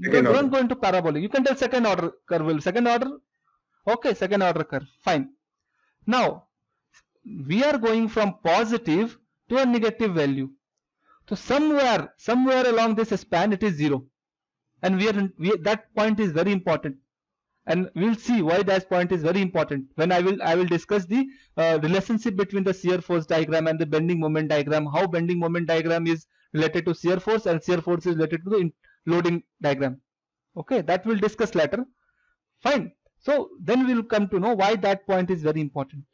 Speaker 1: Don't go into parabolic. You can tell second order curve. Second order. Okay, second order curve. Fine. Now we are going from positive to a negative value. So somewhere along this span it is 0, and that point is very important, and we'll see why that point is very important when I will discuss the relationship between the shear force diagram and the bending moment diagram. How bending moment diagram is related to shear force and shear force is related to the loading diagram. Okay, that we'll discuss later. Fine. So then we'll come to know why that point is very important.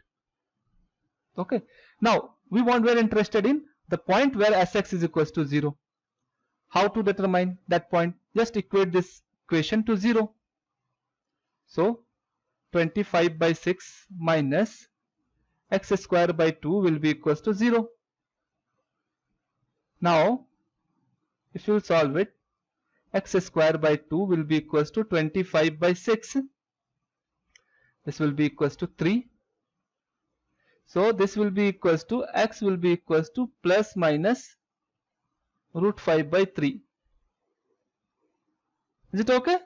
Speaker 1: Okay. Now we're interested in the point where Sx is equals to 0. How to determine that point? Just equate this equation to 0. So 25 by 6 minus x square by 2 will be equals to 0. Now if you solve it, x square by 2 will be equals to 25 by 6. This will be equals to 3. So this will be equals to x will be equals to plus minus root 5 by 3. Is it okay?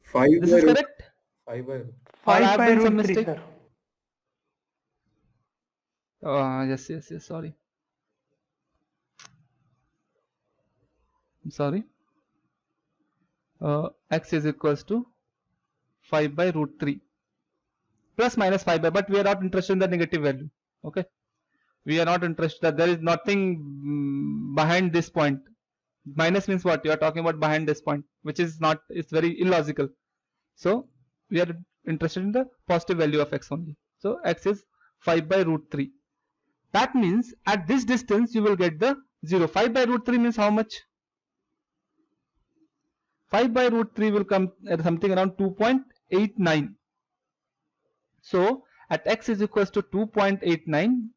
Speaker 2: 5
Speaker 1: This
Speaker 2: by
Speaker 1: is
Speaker 2: root.
Speaker 1: correct?
Speaker 2: 5 by.
Speaker 1: Or I
Speaker 3: 5
Speaker 1: have
Speaker 3: by
Speaker 1: done some
Speaker 3: root 3,
Speaker 1: mistake?
Speaker 3: sir.
Speaker 1: Yes, sorry. I'm sorry. X is equals to 5 by root 3 plus minus 5 by, but we are not interested in the negative value. Okay, we are not interested. There is nothing behind this point. Minus means what? You are talking about behind this point, which is not, it's very illogical. So we are interested in the positive value of x only. So x is 5 by root 3. That means at this distance you will get the 0. 5 by root 3 means how much? 5 by root 3 will come at something around 2.89. So at x is equals to 2.89.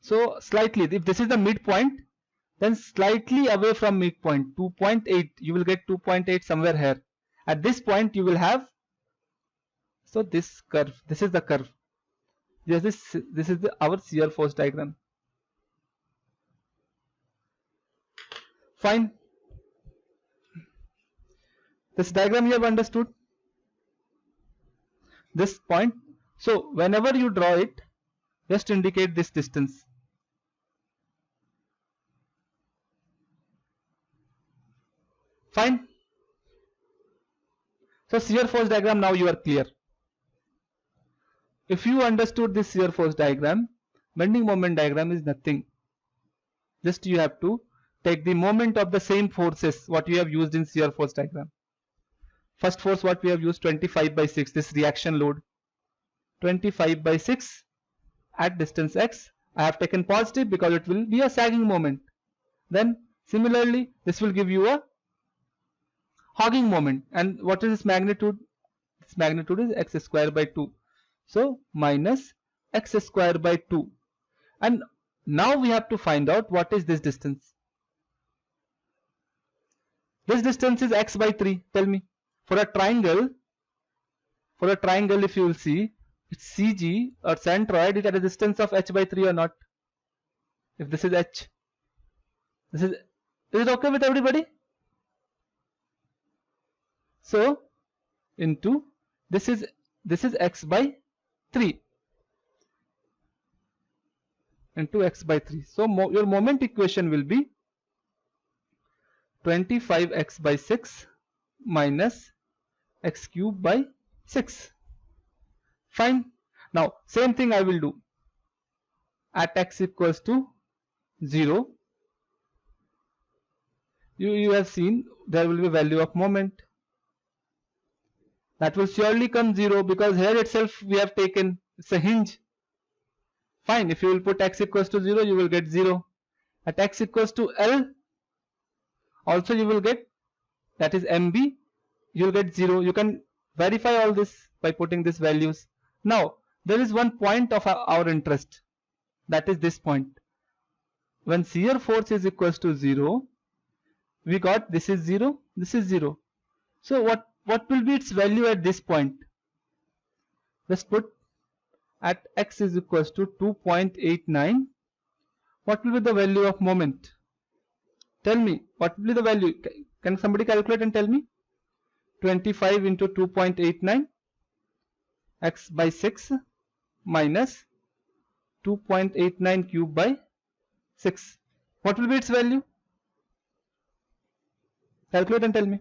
Speaker 1: So slightly, if this is the midpoint, then slightly away from midpoint, 2.8, you will get 2.8 somewhere here. At this point you will have, so this curve, this is the curve. Yes, this is our shear force diagram. Fine. This diagram you have understood? This point. So whenever you draw it, just indicate this distance. Fine. So shear force diagram, now you are clear. If you understood this shear force diagram, bending moment diagram is nothing. Just you have to take the moment of the same forces what you have used in shear force diagram. First force what we have used, 25 by 6, this reaction load. 25 by 6 at distance x. I have taken positive because it will be a sagging moment. Then similarly this will give you a hogging moment. And what is its magnitude? Its magnitude is x square by 2. So minus x square by 2. And now we have to find out what is this distance. This distance is x by 3. Tell me. For a triangle, if you will see, it's CG or centroid is at a distance of h by 3 or not? If this is h, is it okay with everybody? So into this is x by 3 into x by 3. So your moment equation will be 25x by 6 minus x cube by 6. Fine. Now same thing I will do. At x equals to 0, you have seen there will be value of moment. That will surely come 0 because here itself we have taken, it's a hinge. Fine, if you will put x equals to 0, you will get 0. At x equals to L, also you will get, that is MB, you will get 0. You can verify all this by putting these values. Now, there is one point of our interest, that is this point. When shear force is equals to 0, we got this is 0, this is 0. So what will be its value at this point? Let's put at x is equals to 2.89. What will be the value of moment? Tell me, what will be the value? Can somebody calculate and tell me? 25 into 2.89, x by 6 minus 2.89 cube by 6. What will be its value? Calculate and tell me.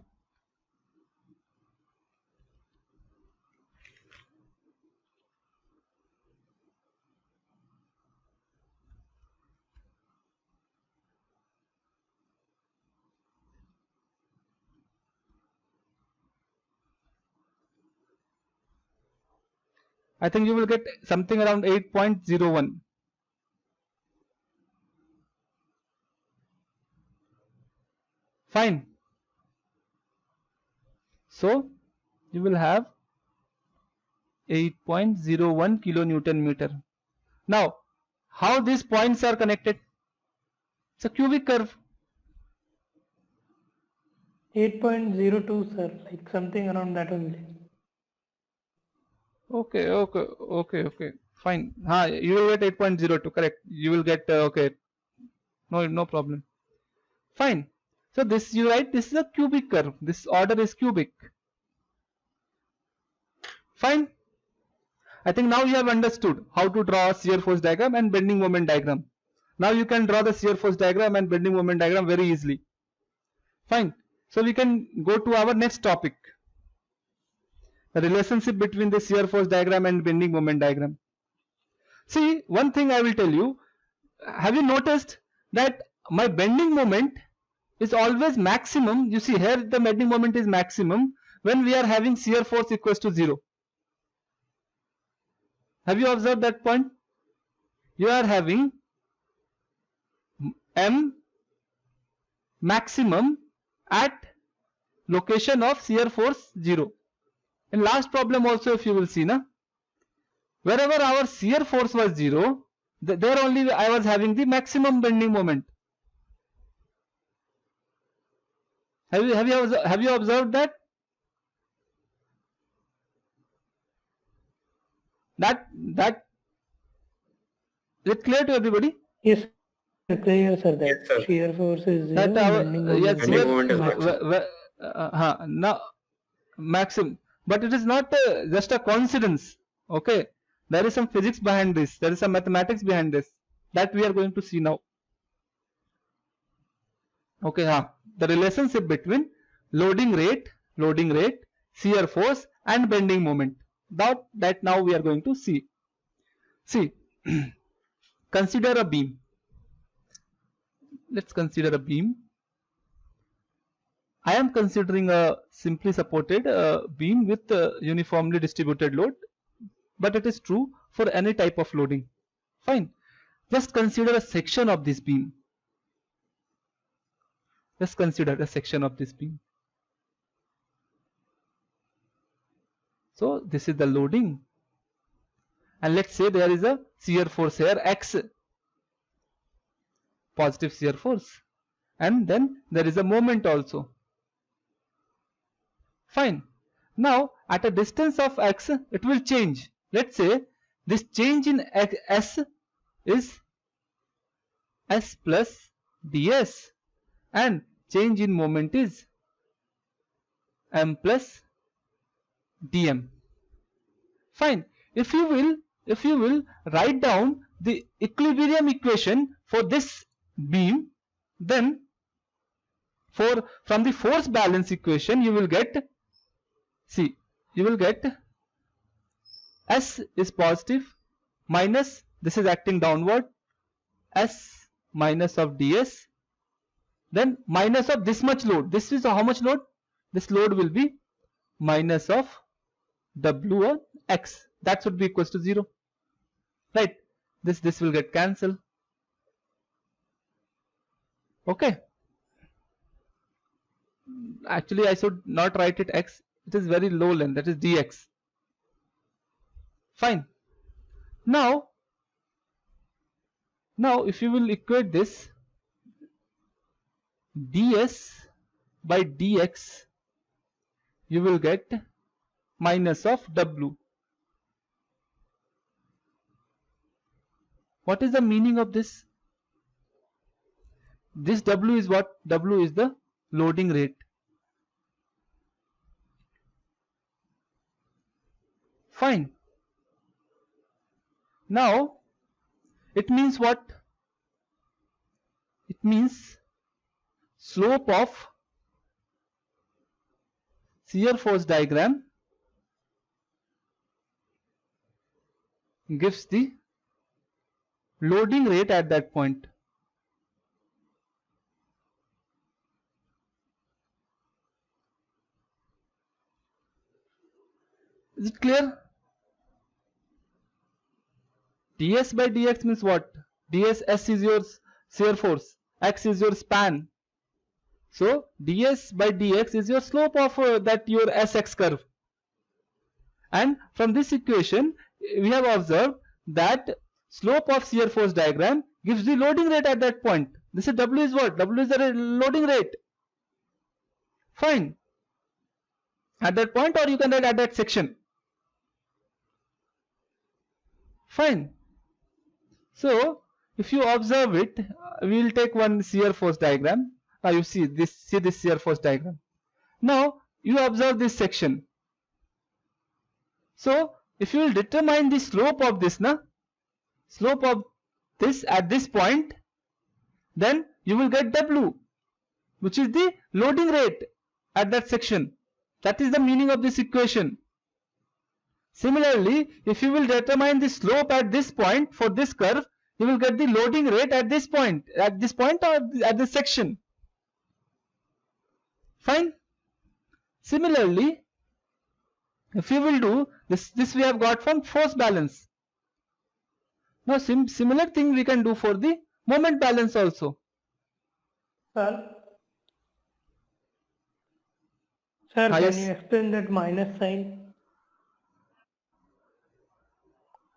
Speaker 1: I think you will get something around 8.01. Fine. So you will have 8.01 kilonewton meter. Now, how these points are connected? It's a cubic curve.
Speaker 4: 8.02, sir, like something around that only.
Speaker 1: Okay. Fine. You will get 8.02. Correct. You will get okay. No problem. Fine. So this you write. This is a cubic curve. This order is cubic. Fine. I think now you have understood how to draw a shear force diagram and bending moment diagram. Now you can draw the shear force diagram and bending moment diagram very easily. Fine. So we can go to our next topic. The relationship between the shear force diagram and bending moment diagram. See, one thing I will tell you. Have you noticed that my bending moment is always maximum? You see here the bending moment is maximum when we are having shear force equals to 0. Have you observed that point? You are having M maximum at location of shear force 0. In last problem also, if you will see, wherever our shear force was 0, there only I was having the maximum bending moment. Have you observed that? That is it clear to everybody?
Speaker 4: Yes, sir, clear, sir, that
Speaker 2: Yes, sir.
Speaker 4: shear force is 0,
Speaker 1: That our
Speaker 4: bending moment
Speaker 1: yes,
Speaker 4: is
Speaker 2: Bending
Speaker 1: shear,
Speaker 2: moment is maximum.
Speaker 1: now maximum, but it is not just a coincidence. Okay, there is some physics behind this. There is some mathematics behind this that we are going to see now. Okay, the relationship between loading rate, shear force, and bending moment. That now we are going to see. See, consider a beam. Let's consider a beam. I am considering a simply supported beam with uniformly distributed load, but it is true for any type of loading. Fine. Just consider a section of this beam. Just consider a section of this beam. So this is the loading, and let's say there is a shear force here, X, positive shear force, and then there is a moment also. Fine. Now at a distance of x, it will change. Let's say this change in s is s plus ds, and change in moment is m plus dm. Fine. If you will write down the equilibrium equation for this beam, then from the force balance equation you will get, see, you will get S is positive minus, this is acting downward, S minus of ds, then minus of this much load. This is how much load? This load will be minus of W on X. That should be equals to 0. Right. this will get cancelled. Okay. Actually, I should not write it x. It is very low length, that is dx. Fine. Now if you will equate this, ds by dx, you will get minus of w. What is the meaning of this? This w is what? W is the loading rate. Fine. Now it means what? It means slope of shear force diagram gives the loading rate at that point. Is it clear? ds by dx means what? ds, s is your shear force, x is your span. So ds by dx is your slope of that your sx curve. And from this equation we have observed that slope of shear force diagram gives the loading rate at that point. This is w is what? W is the loading rate. Fine. At that point, or you can write at that section. Fine. So if you observe it, we will take one shear force diagram. Now you see this shear force diagram. Now you observe this section. So if you will determine the slope of this, slope of this at this point, then you will get w, which is the loading rate at that section. That is the meaning of this equation. Similarly, if you will determine the slope at this point for this curve, you will get the loading rate at this point or at this section. Fine. Similarly, if you will do this we have got from force balance. Now similar thing we can do for the moment balance also.
Speaker 4: Sir, can
Speaker 1: yes.
Speaker 4: you explain that minus sign?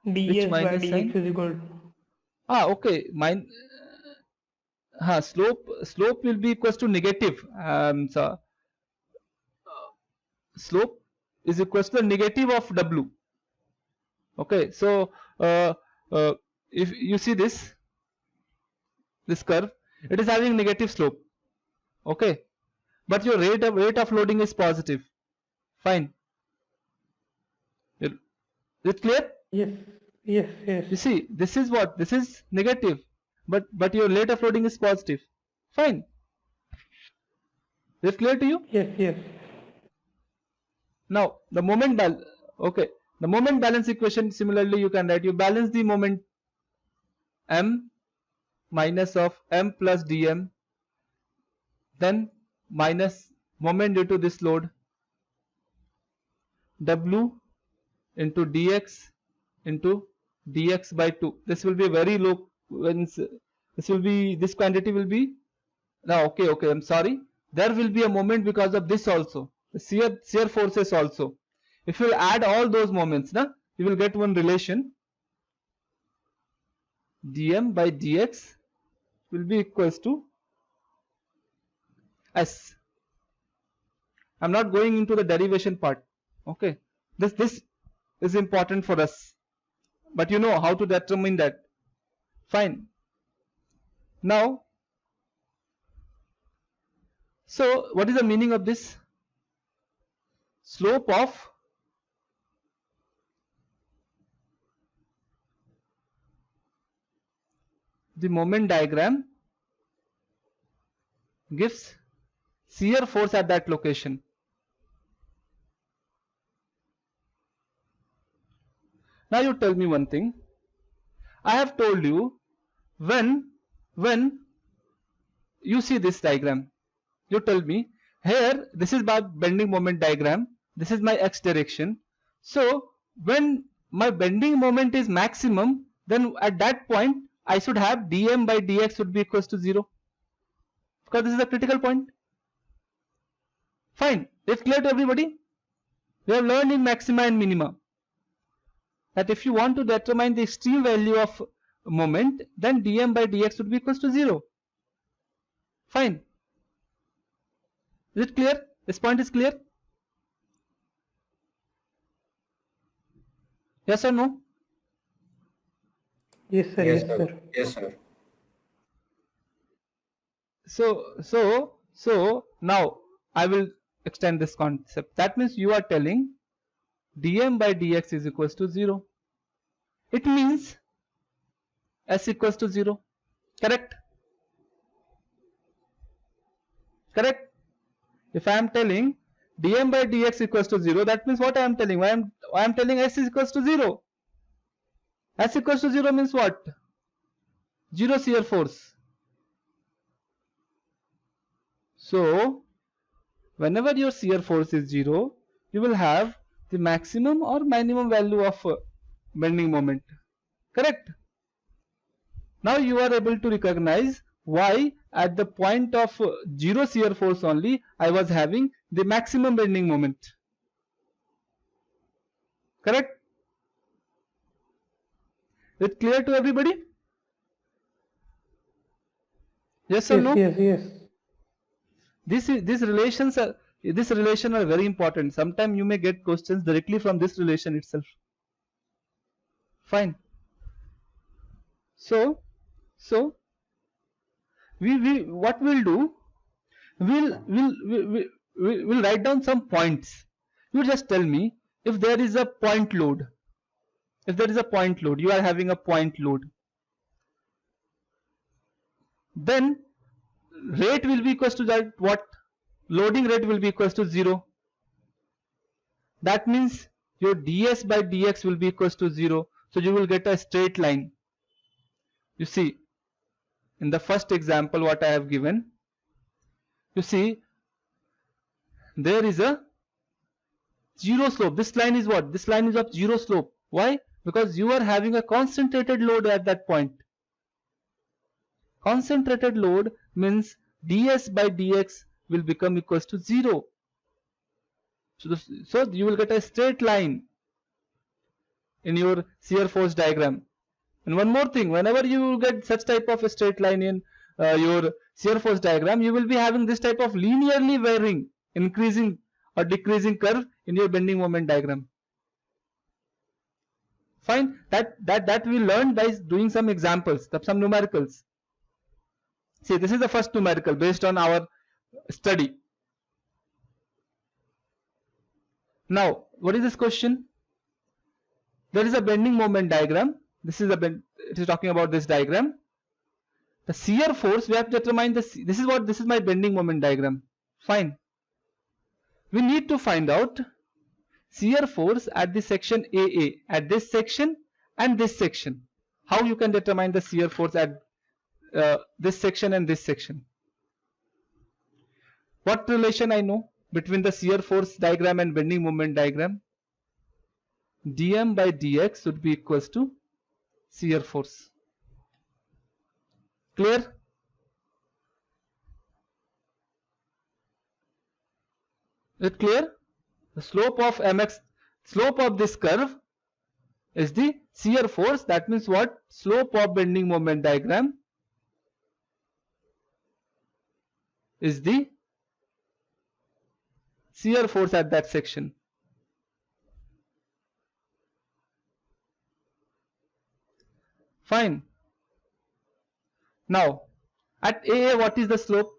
Speaker 1: Which
Speaker 4: ds by
Speaker 1: minus
Speaker 4: dx
Speaker 1: sign?
Speaker 4: is equal to
Speaker 1: Okay. Slope will be equals to negative. So slope is equals to the negative of w. Okay. So if you see this curve, it is having negative slope. Okay. But your rate of loading is positive. Fine. Is it clear?
Speaker 4: yes.
Speaker 1: You see, this is what? This is negative, but your rate of loading is positive. Fine. Is it clear to you?
Speaker 4: Yes.
Speaker 1: Now the moment balance. Okay, the moment balance equation. Similarly, you can write. You balance the moment m minus of m plus dm, then minus moment due to this load w into dx into dx by 2. This will be very low. This quantity will be now. Okay. I'm sorry. There will be a moment because of this also. The shear forces also. If you add all those moments, you will get one relation. dm by dx will be equals to s. I'm not going into the derivation part. Okay. This is important for us. But you know how to determine that. Fine. Now, so what is the meaning of this? Slope of the moment diagram gives shear force at that location. Now you tell me one thing. I have told you when you see this diagram, you tell me here this is my bending moment diagram, this is my x direction. So when my bending moment is maximum, then at that point I should have dm by dx would be equals to 0, because this is a critical point. Fine, it's clear to everybody? We have learned in maxima and minima that if you want to determine the extreme value of moment, then dm by dx would be equals to 0. Fine. Is it clear? This point is clear? Yes or no?
Speaker 4: Yes, sir.
Speaker 2: Yes,
Speaker 4: Yes,
Speaker 2: sir.
Speaker 4: sir.
Speaker 2: Yes, sir.
Speaker 1: So now I will extend this concept. That means you are telling dm by dx is equals to 0. It means s equals to 0. Correct? Correct? If I am telling dm by dx equals to 0, that means what I am telling? I am telling s is equals to 0. S equals to 0 means what? 0 shear force. So whenever your shear force is 0, you will have the maximum or minimum value of bending moment. Correct? Now you are able to recognize why at the point of 0 shear force only I was having the maximum bending moment. Correct? Is it clear to everybody? Yes or
Speaker 4: Yes,
Speaker 1: no?
Speaker 4: yes, yes.
Speaker 1: These relations are very important. Sometimes you may get questions directly from this relation itself. Fine. So we what we'll do, we'll write down some points. You just tell me if there is a point load. If there is a point load, you are having a point load, then rate will be equals to that what? Loading rate will be equals to 0. That means your ds by dx will be equals to 0. So you will get a straight line. You see, in the first example what I have given, you see there is a 0 slope. This line is what? This line is of 0 slope. Why? Because you are having a concentrated load at that point. Concentrated load means ds by dx will become equals to 0. So you will get a straight line in your shear force diagram. And one more thing, whenever you get such type of a straight line in your shear force diagram, you will be having this type of linearly varying, increasing or decreasing curve in your bending moment diagram. Fine, that we learned by doing some examples, some numericals. See, this is the first numerical based on our study. Now, what is this question? There is a bending moment diagram. This is it is talking about this diagram. The shear force, we have to determine this is my bending moment diagram. Fine. We need to find out shear force at the section AA, at this section and this section. How you can determine the shear force at this section and this section? What relation I know between the shear force diagram and bending moment diagram? dm by dx would be equals to shear force. Clear? Is it clear? The slope of mx, slope of this curve is the shear force. That means what? Slope of bending moment diagram is the shear force at that section. Fine. Now, at AA, what is the slope?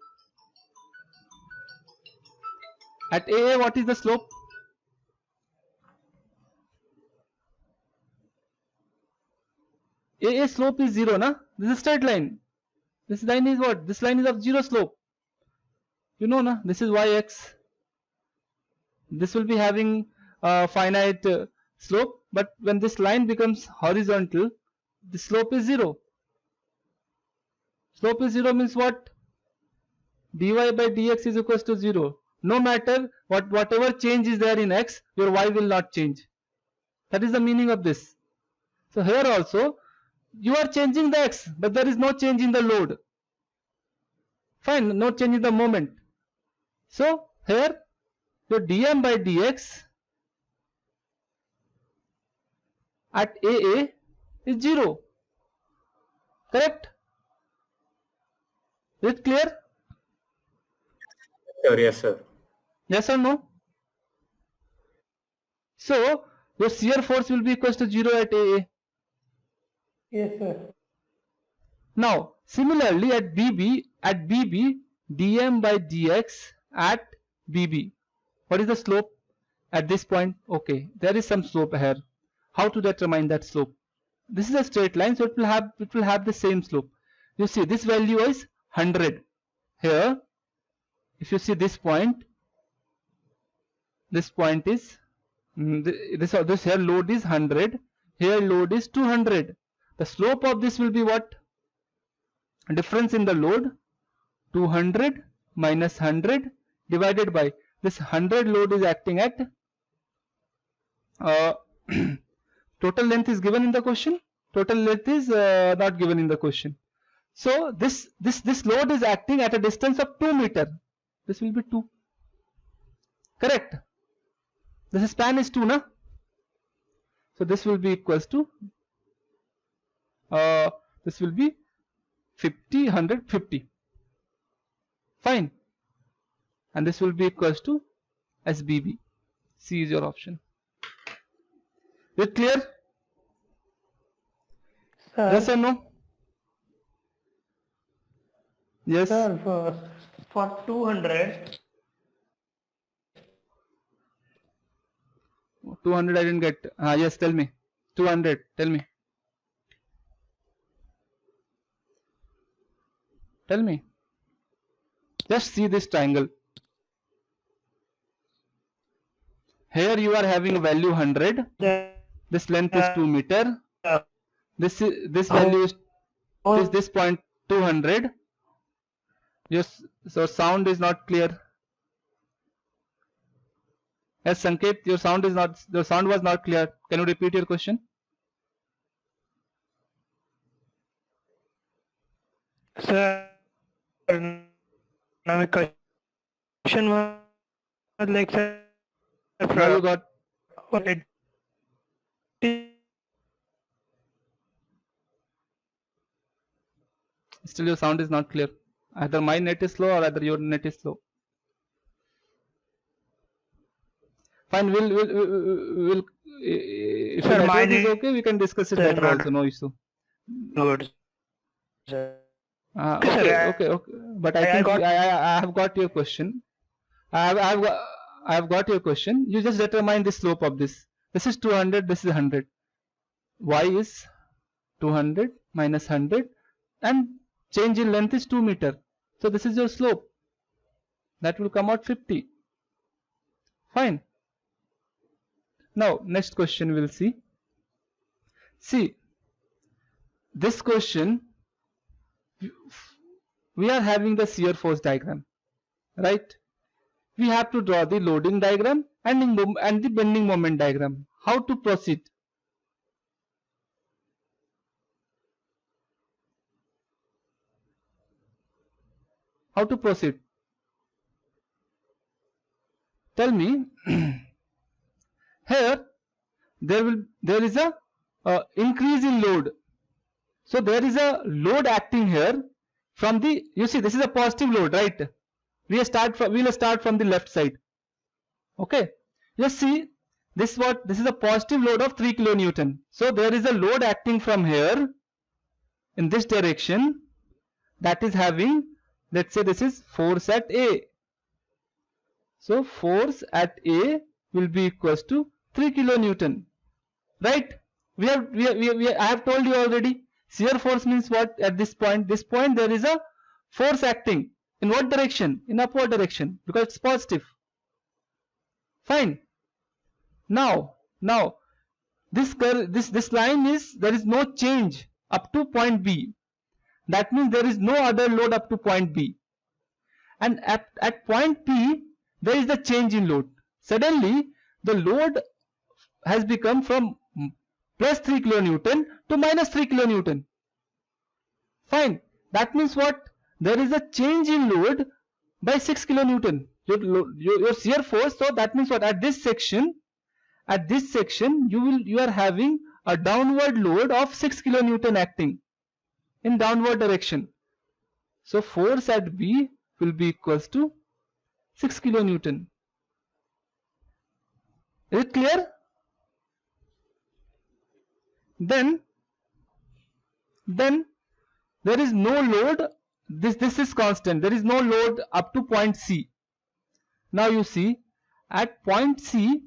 Speaker 1: At AA, what is the slope? AA slope is 0, na? This is straight line. This line is what? This line is of 0 slope. You know, na? This is yx. This will be having a finite slope, but when this line becomes horizontal, the slope is 0. Slope is 0 means what? dy by dx is equals to 0. No matter whatever change is there in x, your y will not change. That is the meaning of this. So here also, you are changing the x, but there is no change in the load. Fine, no change in the moment. So here your dm by dx at AA is 0. Correct? Is it clear?
Speaker 2: Sure, yes, sir.
Speaker 1: Yes or no? So your shear force will be equal to 0 at AA.
Speaker 4: Yes, sir.
Speaker 1: Now similarly at BB, dm by dx at BB. What is the slope at this point? Okay, there is some slope here. How to determine that slope? This is a straight line, so it will have the same slope. You see this value is 100 here. If you see this point is this here load is 100, here load is 200. The slope of this will be what? Difference in the load, 200 minus 100 divided by this 100 load is acting at total length is given in the question. Total length is not given in the question. So this load is acting at a distance of 2 meter. This will be 2. Correct? This span is 2, na? So this will be equals to this will be 50, 100, 50. Fine. And this will be equals to SBB. C is your option. Is it clear?
Speaker 4: Sir,
Speaker 1: Yes or no? Yes.
Speaker 4: sir, for 200,
Speaker 1: 200 I didn't get. Yes, tell me. 200, tell me. Tell me. Just see this triangle. Here you are having a value 100. This length is 2 meter. This value is this point 200. Yes, so sound is not clear. Yes, Sanket, your sound was not clear. Can you repeat your question?
Speaker 4: sir, now my question was like, sir,
Speaker 1: Now you got
Speaker 4: what it
Speaker 1: still your sound is not clear. Either my net is slow or either your net is slow. Fine, we'll if
Speaker 4: Sir,
Speaker 1: your network
Speaker 4: mine
Speaker 1: is
Speaker 4: is
Speaker 1: okay, we can discuss it
Speaker 4: sir,
Speaker 1: later
Speaker 4: not-
Speaker 1: also, no issue.
Speaker 4: good, sir.
Speaker 1: Okay,
Speaker 4: Sir,
Speaker 1: okay. But I
Speaker 4: I
Speaker 1: think
Speaker 4: got-
Speaker 1: I have got your question. I have got your question. You just determine the slope of this. This is 200, this is 100. Y is 200 minus 100 and change in length is 2 meter. So this is your slope. That will come out 50. Fine. Now next question we'll see. See, this question we are having the shear force diagram, right? We have to draw the loading diagram and the bending moment diagram. How to proceed? How to proceed? Tell me. Here there is a increase in load. So there is a load acting here from the, you see this is a positive load, right? We'll start from the left side. Okay, just see this is a positive load of 3 kilonewton. So there is a load acting from here in this direction that is having, let's say this is force at A. So force at A will be equals to 3 kilonewton, right? I have told you already. Shear force means what? At this point there is a force acting. In what direction? In upward direction, because it's positive. Fine. Now this line is, there is no change up to point B. That means there is no other load up to point B. And at point P there is the change in load. Suddenly the load has become from plus 3 kilonewton to minus 3 kilonewton. Fine. That means what? There is a change in load by 6 kilonewton. Your shear force. So that means what? At this section, you are having a downward load of 6 kilonewton acting in downward direction. So force at B will be equals to 6 kilonewton. Is it clear? Then there is no load. This is constant. There is no load up to point C. Now you see at point C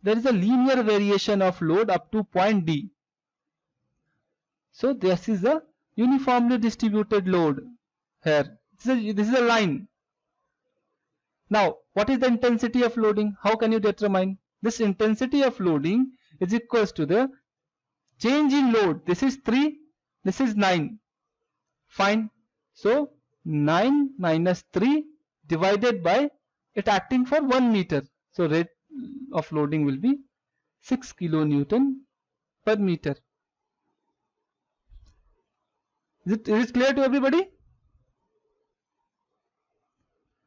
Speaker 1: there is a linear variation of load up to point D. So this is a uniformly distributed load here. This is a line. Now what is the intensity of loading? How can you determine? This intensity of loading is equals to the change in load. This is 3, this is 9. Fine. So 9 minus 3 divided by it acting for 1 meter. So rate of loading will be 6 kilonewton per meter. Is it clear to everybody?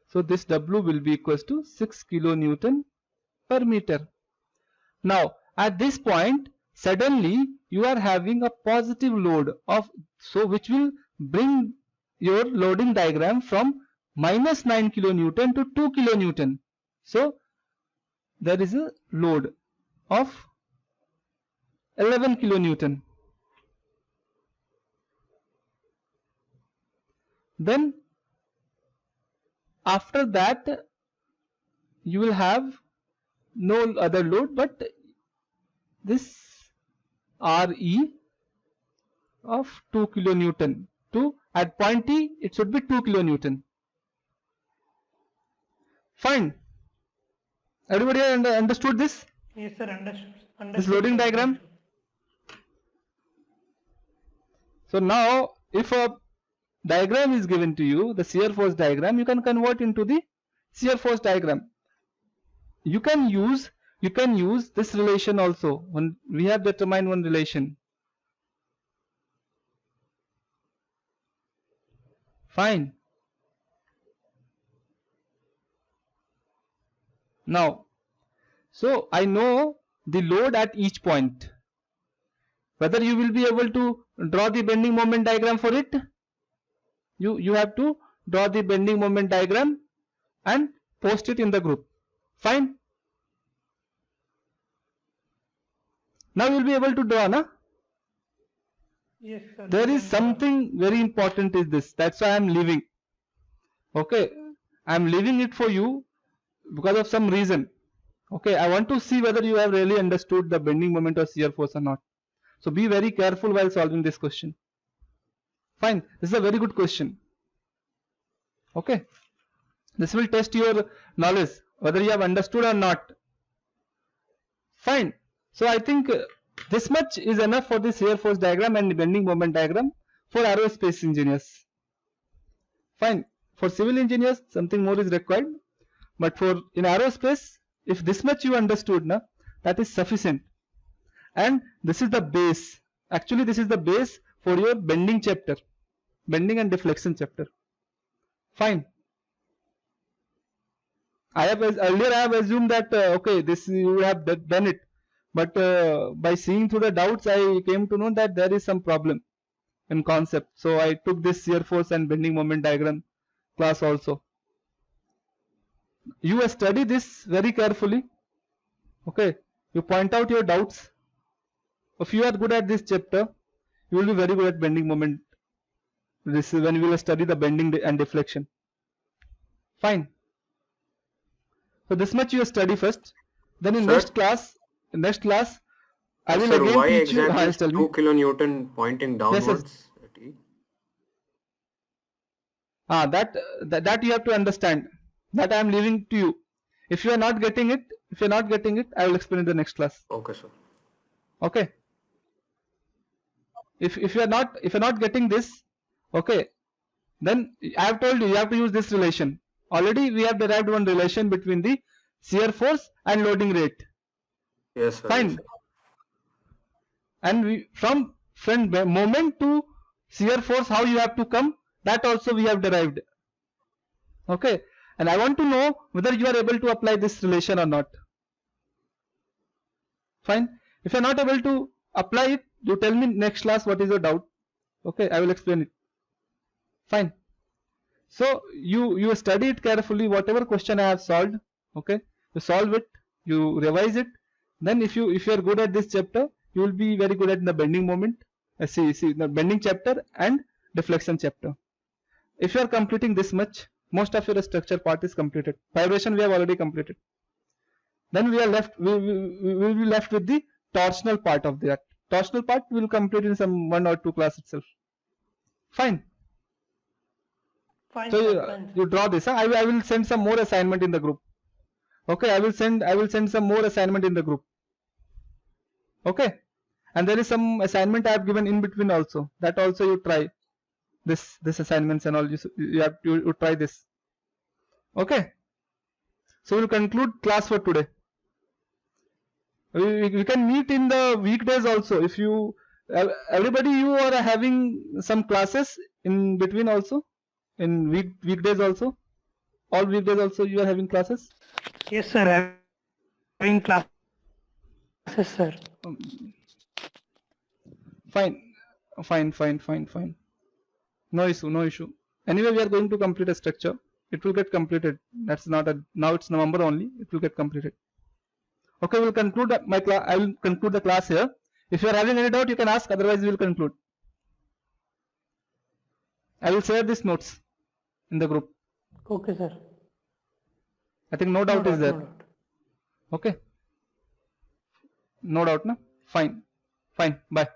Speaker 1: So this W will be equals to 6 kilonewton per meter. Now at this point suddenly you are having a positive load of, so which will bring your loading diagram from minus 9 kilonewton to 2 kilonewton. So there is a load of 11 kilonewton. Then after that you will have no other load but this RE of 2 kilonewton to, at point T it should be 2 kilonewton. Fine. Everybody understood this?
Speaker 4: Yes, sir. Understood.
Speaker 1: This loading diagram? So now if a diagram is given to you, the shear force diagram, you can convert into the shear force diagram. You can use this relation also. When we have determined one relation. Fine. Now, so I know the load at each point. Whether you will be able to draw the bending moment diagram for it? You have to draw the bending moment diagram and post it in the group. Fine. Now you will be able to draw, na?
Speaker 4: Yes, sir.
Speaker 1: There is something very important is this. That's why I am leaving. Okay. I am leaving it for you because of some reason. Okay. I want to see whether you have really understood the bending moment of shear force or not. So be very careful while solving this question. Fine. This is a very good question. Okay. This will test your knowledge, whether you have understood or not. Fine. So I think this much is enough for the shear force diagram and bending moment diagram for aerospace engineers. Fine. For civil engineers, something more is required. But for in aerospace, if this much you understood, na, that is sufficient. And this is the base. Actually, this is the base for your bending chapter. Bending and deflection chapter. Fine. Earlier I have assumed that okay, this you would have done it, but by seeing through the doubts I came to know that there is some problem in concept. So I took this shear force and bending moment diagram class also. You study this very carefully. Okay, you point out your doubts. If you are good at this chapter, you will be very good at bending moment. This is when you will study the bending and deflection. Fine. So this much you study first. Then in next class, I will
Speaker 2: Sir,
Speaker 1: again
Speaker 2: why
Speaker 1: teach you.
Speaker 2: exactly is
Speaker 1: Tell
Speaker 2: 2
Speaker 1: me.
Speaker 2: kilonewton pointing downwards?
Speaker 1: That you have to understand. That I am leaving to you. If you are not getting it, I will explain in the next class.
Speaker 2: Okay, sir.
Speaker 1: Okay. If you are not getting this, okay, then I have told you have to use this relation. Already we have derived one relation between the shear force and loading rate.
Speaker 2: Yes, sir.
Speaker 1: Fine.
Speaker 2: Yes, sir.
Speaker 1: and from moment to shear force, how you have to come, that also we have derived. Okay, and I want to know whether you are able to apply this relation or not. Fine. If you are not able to apply it, you tell me next class what is your doubt. Okay, I will explain it. Fine. So you study it carefully, whatever question I have solved. Okay, you solve it, you revise it. Then if you are good at this chapter, you will be very good at the bending moment. See the bending chapter and deflection chapter. If you are completing this much, most of your structure part is completed. Vibration we have already completed. Then we are left. We will be left with the torsional part of that. Torsional part we will complete in some 1 or 2 class itself. Fine.
Speaker 4: Fine,
Speaker 1: So
Speaker 4: sir, fine.
Speaker 1: you draw this. Huh? I will send some more assignment in the group. Okay, I will send some more assignment in the group. Okay, and there is some assignment I have given in between also. That also you try. This assignments and all you have to try this. Okay. So we will conclude class for today. We can meet in the weekdays also. If you everybody you are having some classes in between also, in weekdays also, all weekdays also you are having classes.
Speaker 4: Yes, sir. Having classes, sir.
Speaker 1: Fine. No issue. Anyway, we are going to complete a structure. It will get completed. That's not a, now it's November only. It will get completed. Okay, we'll conclude my class. I will conclude the class here. If you are having any doubt, you can ask. Otherwise, we will conclude. I will share these notes in the group.
Speaker 4: Okay, sir.
Speaker 1: I think no doubt is there.
Speaker 4: No doubt.
Speaker 1: Okay. No doubt, na? Fine. Bye.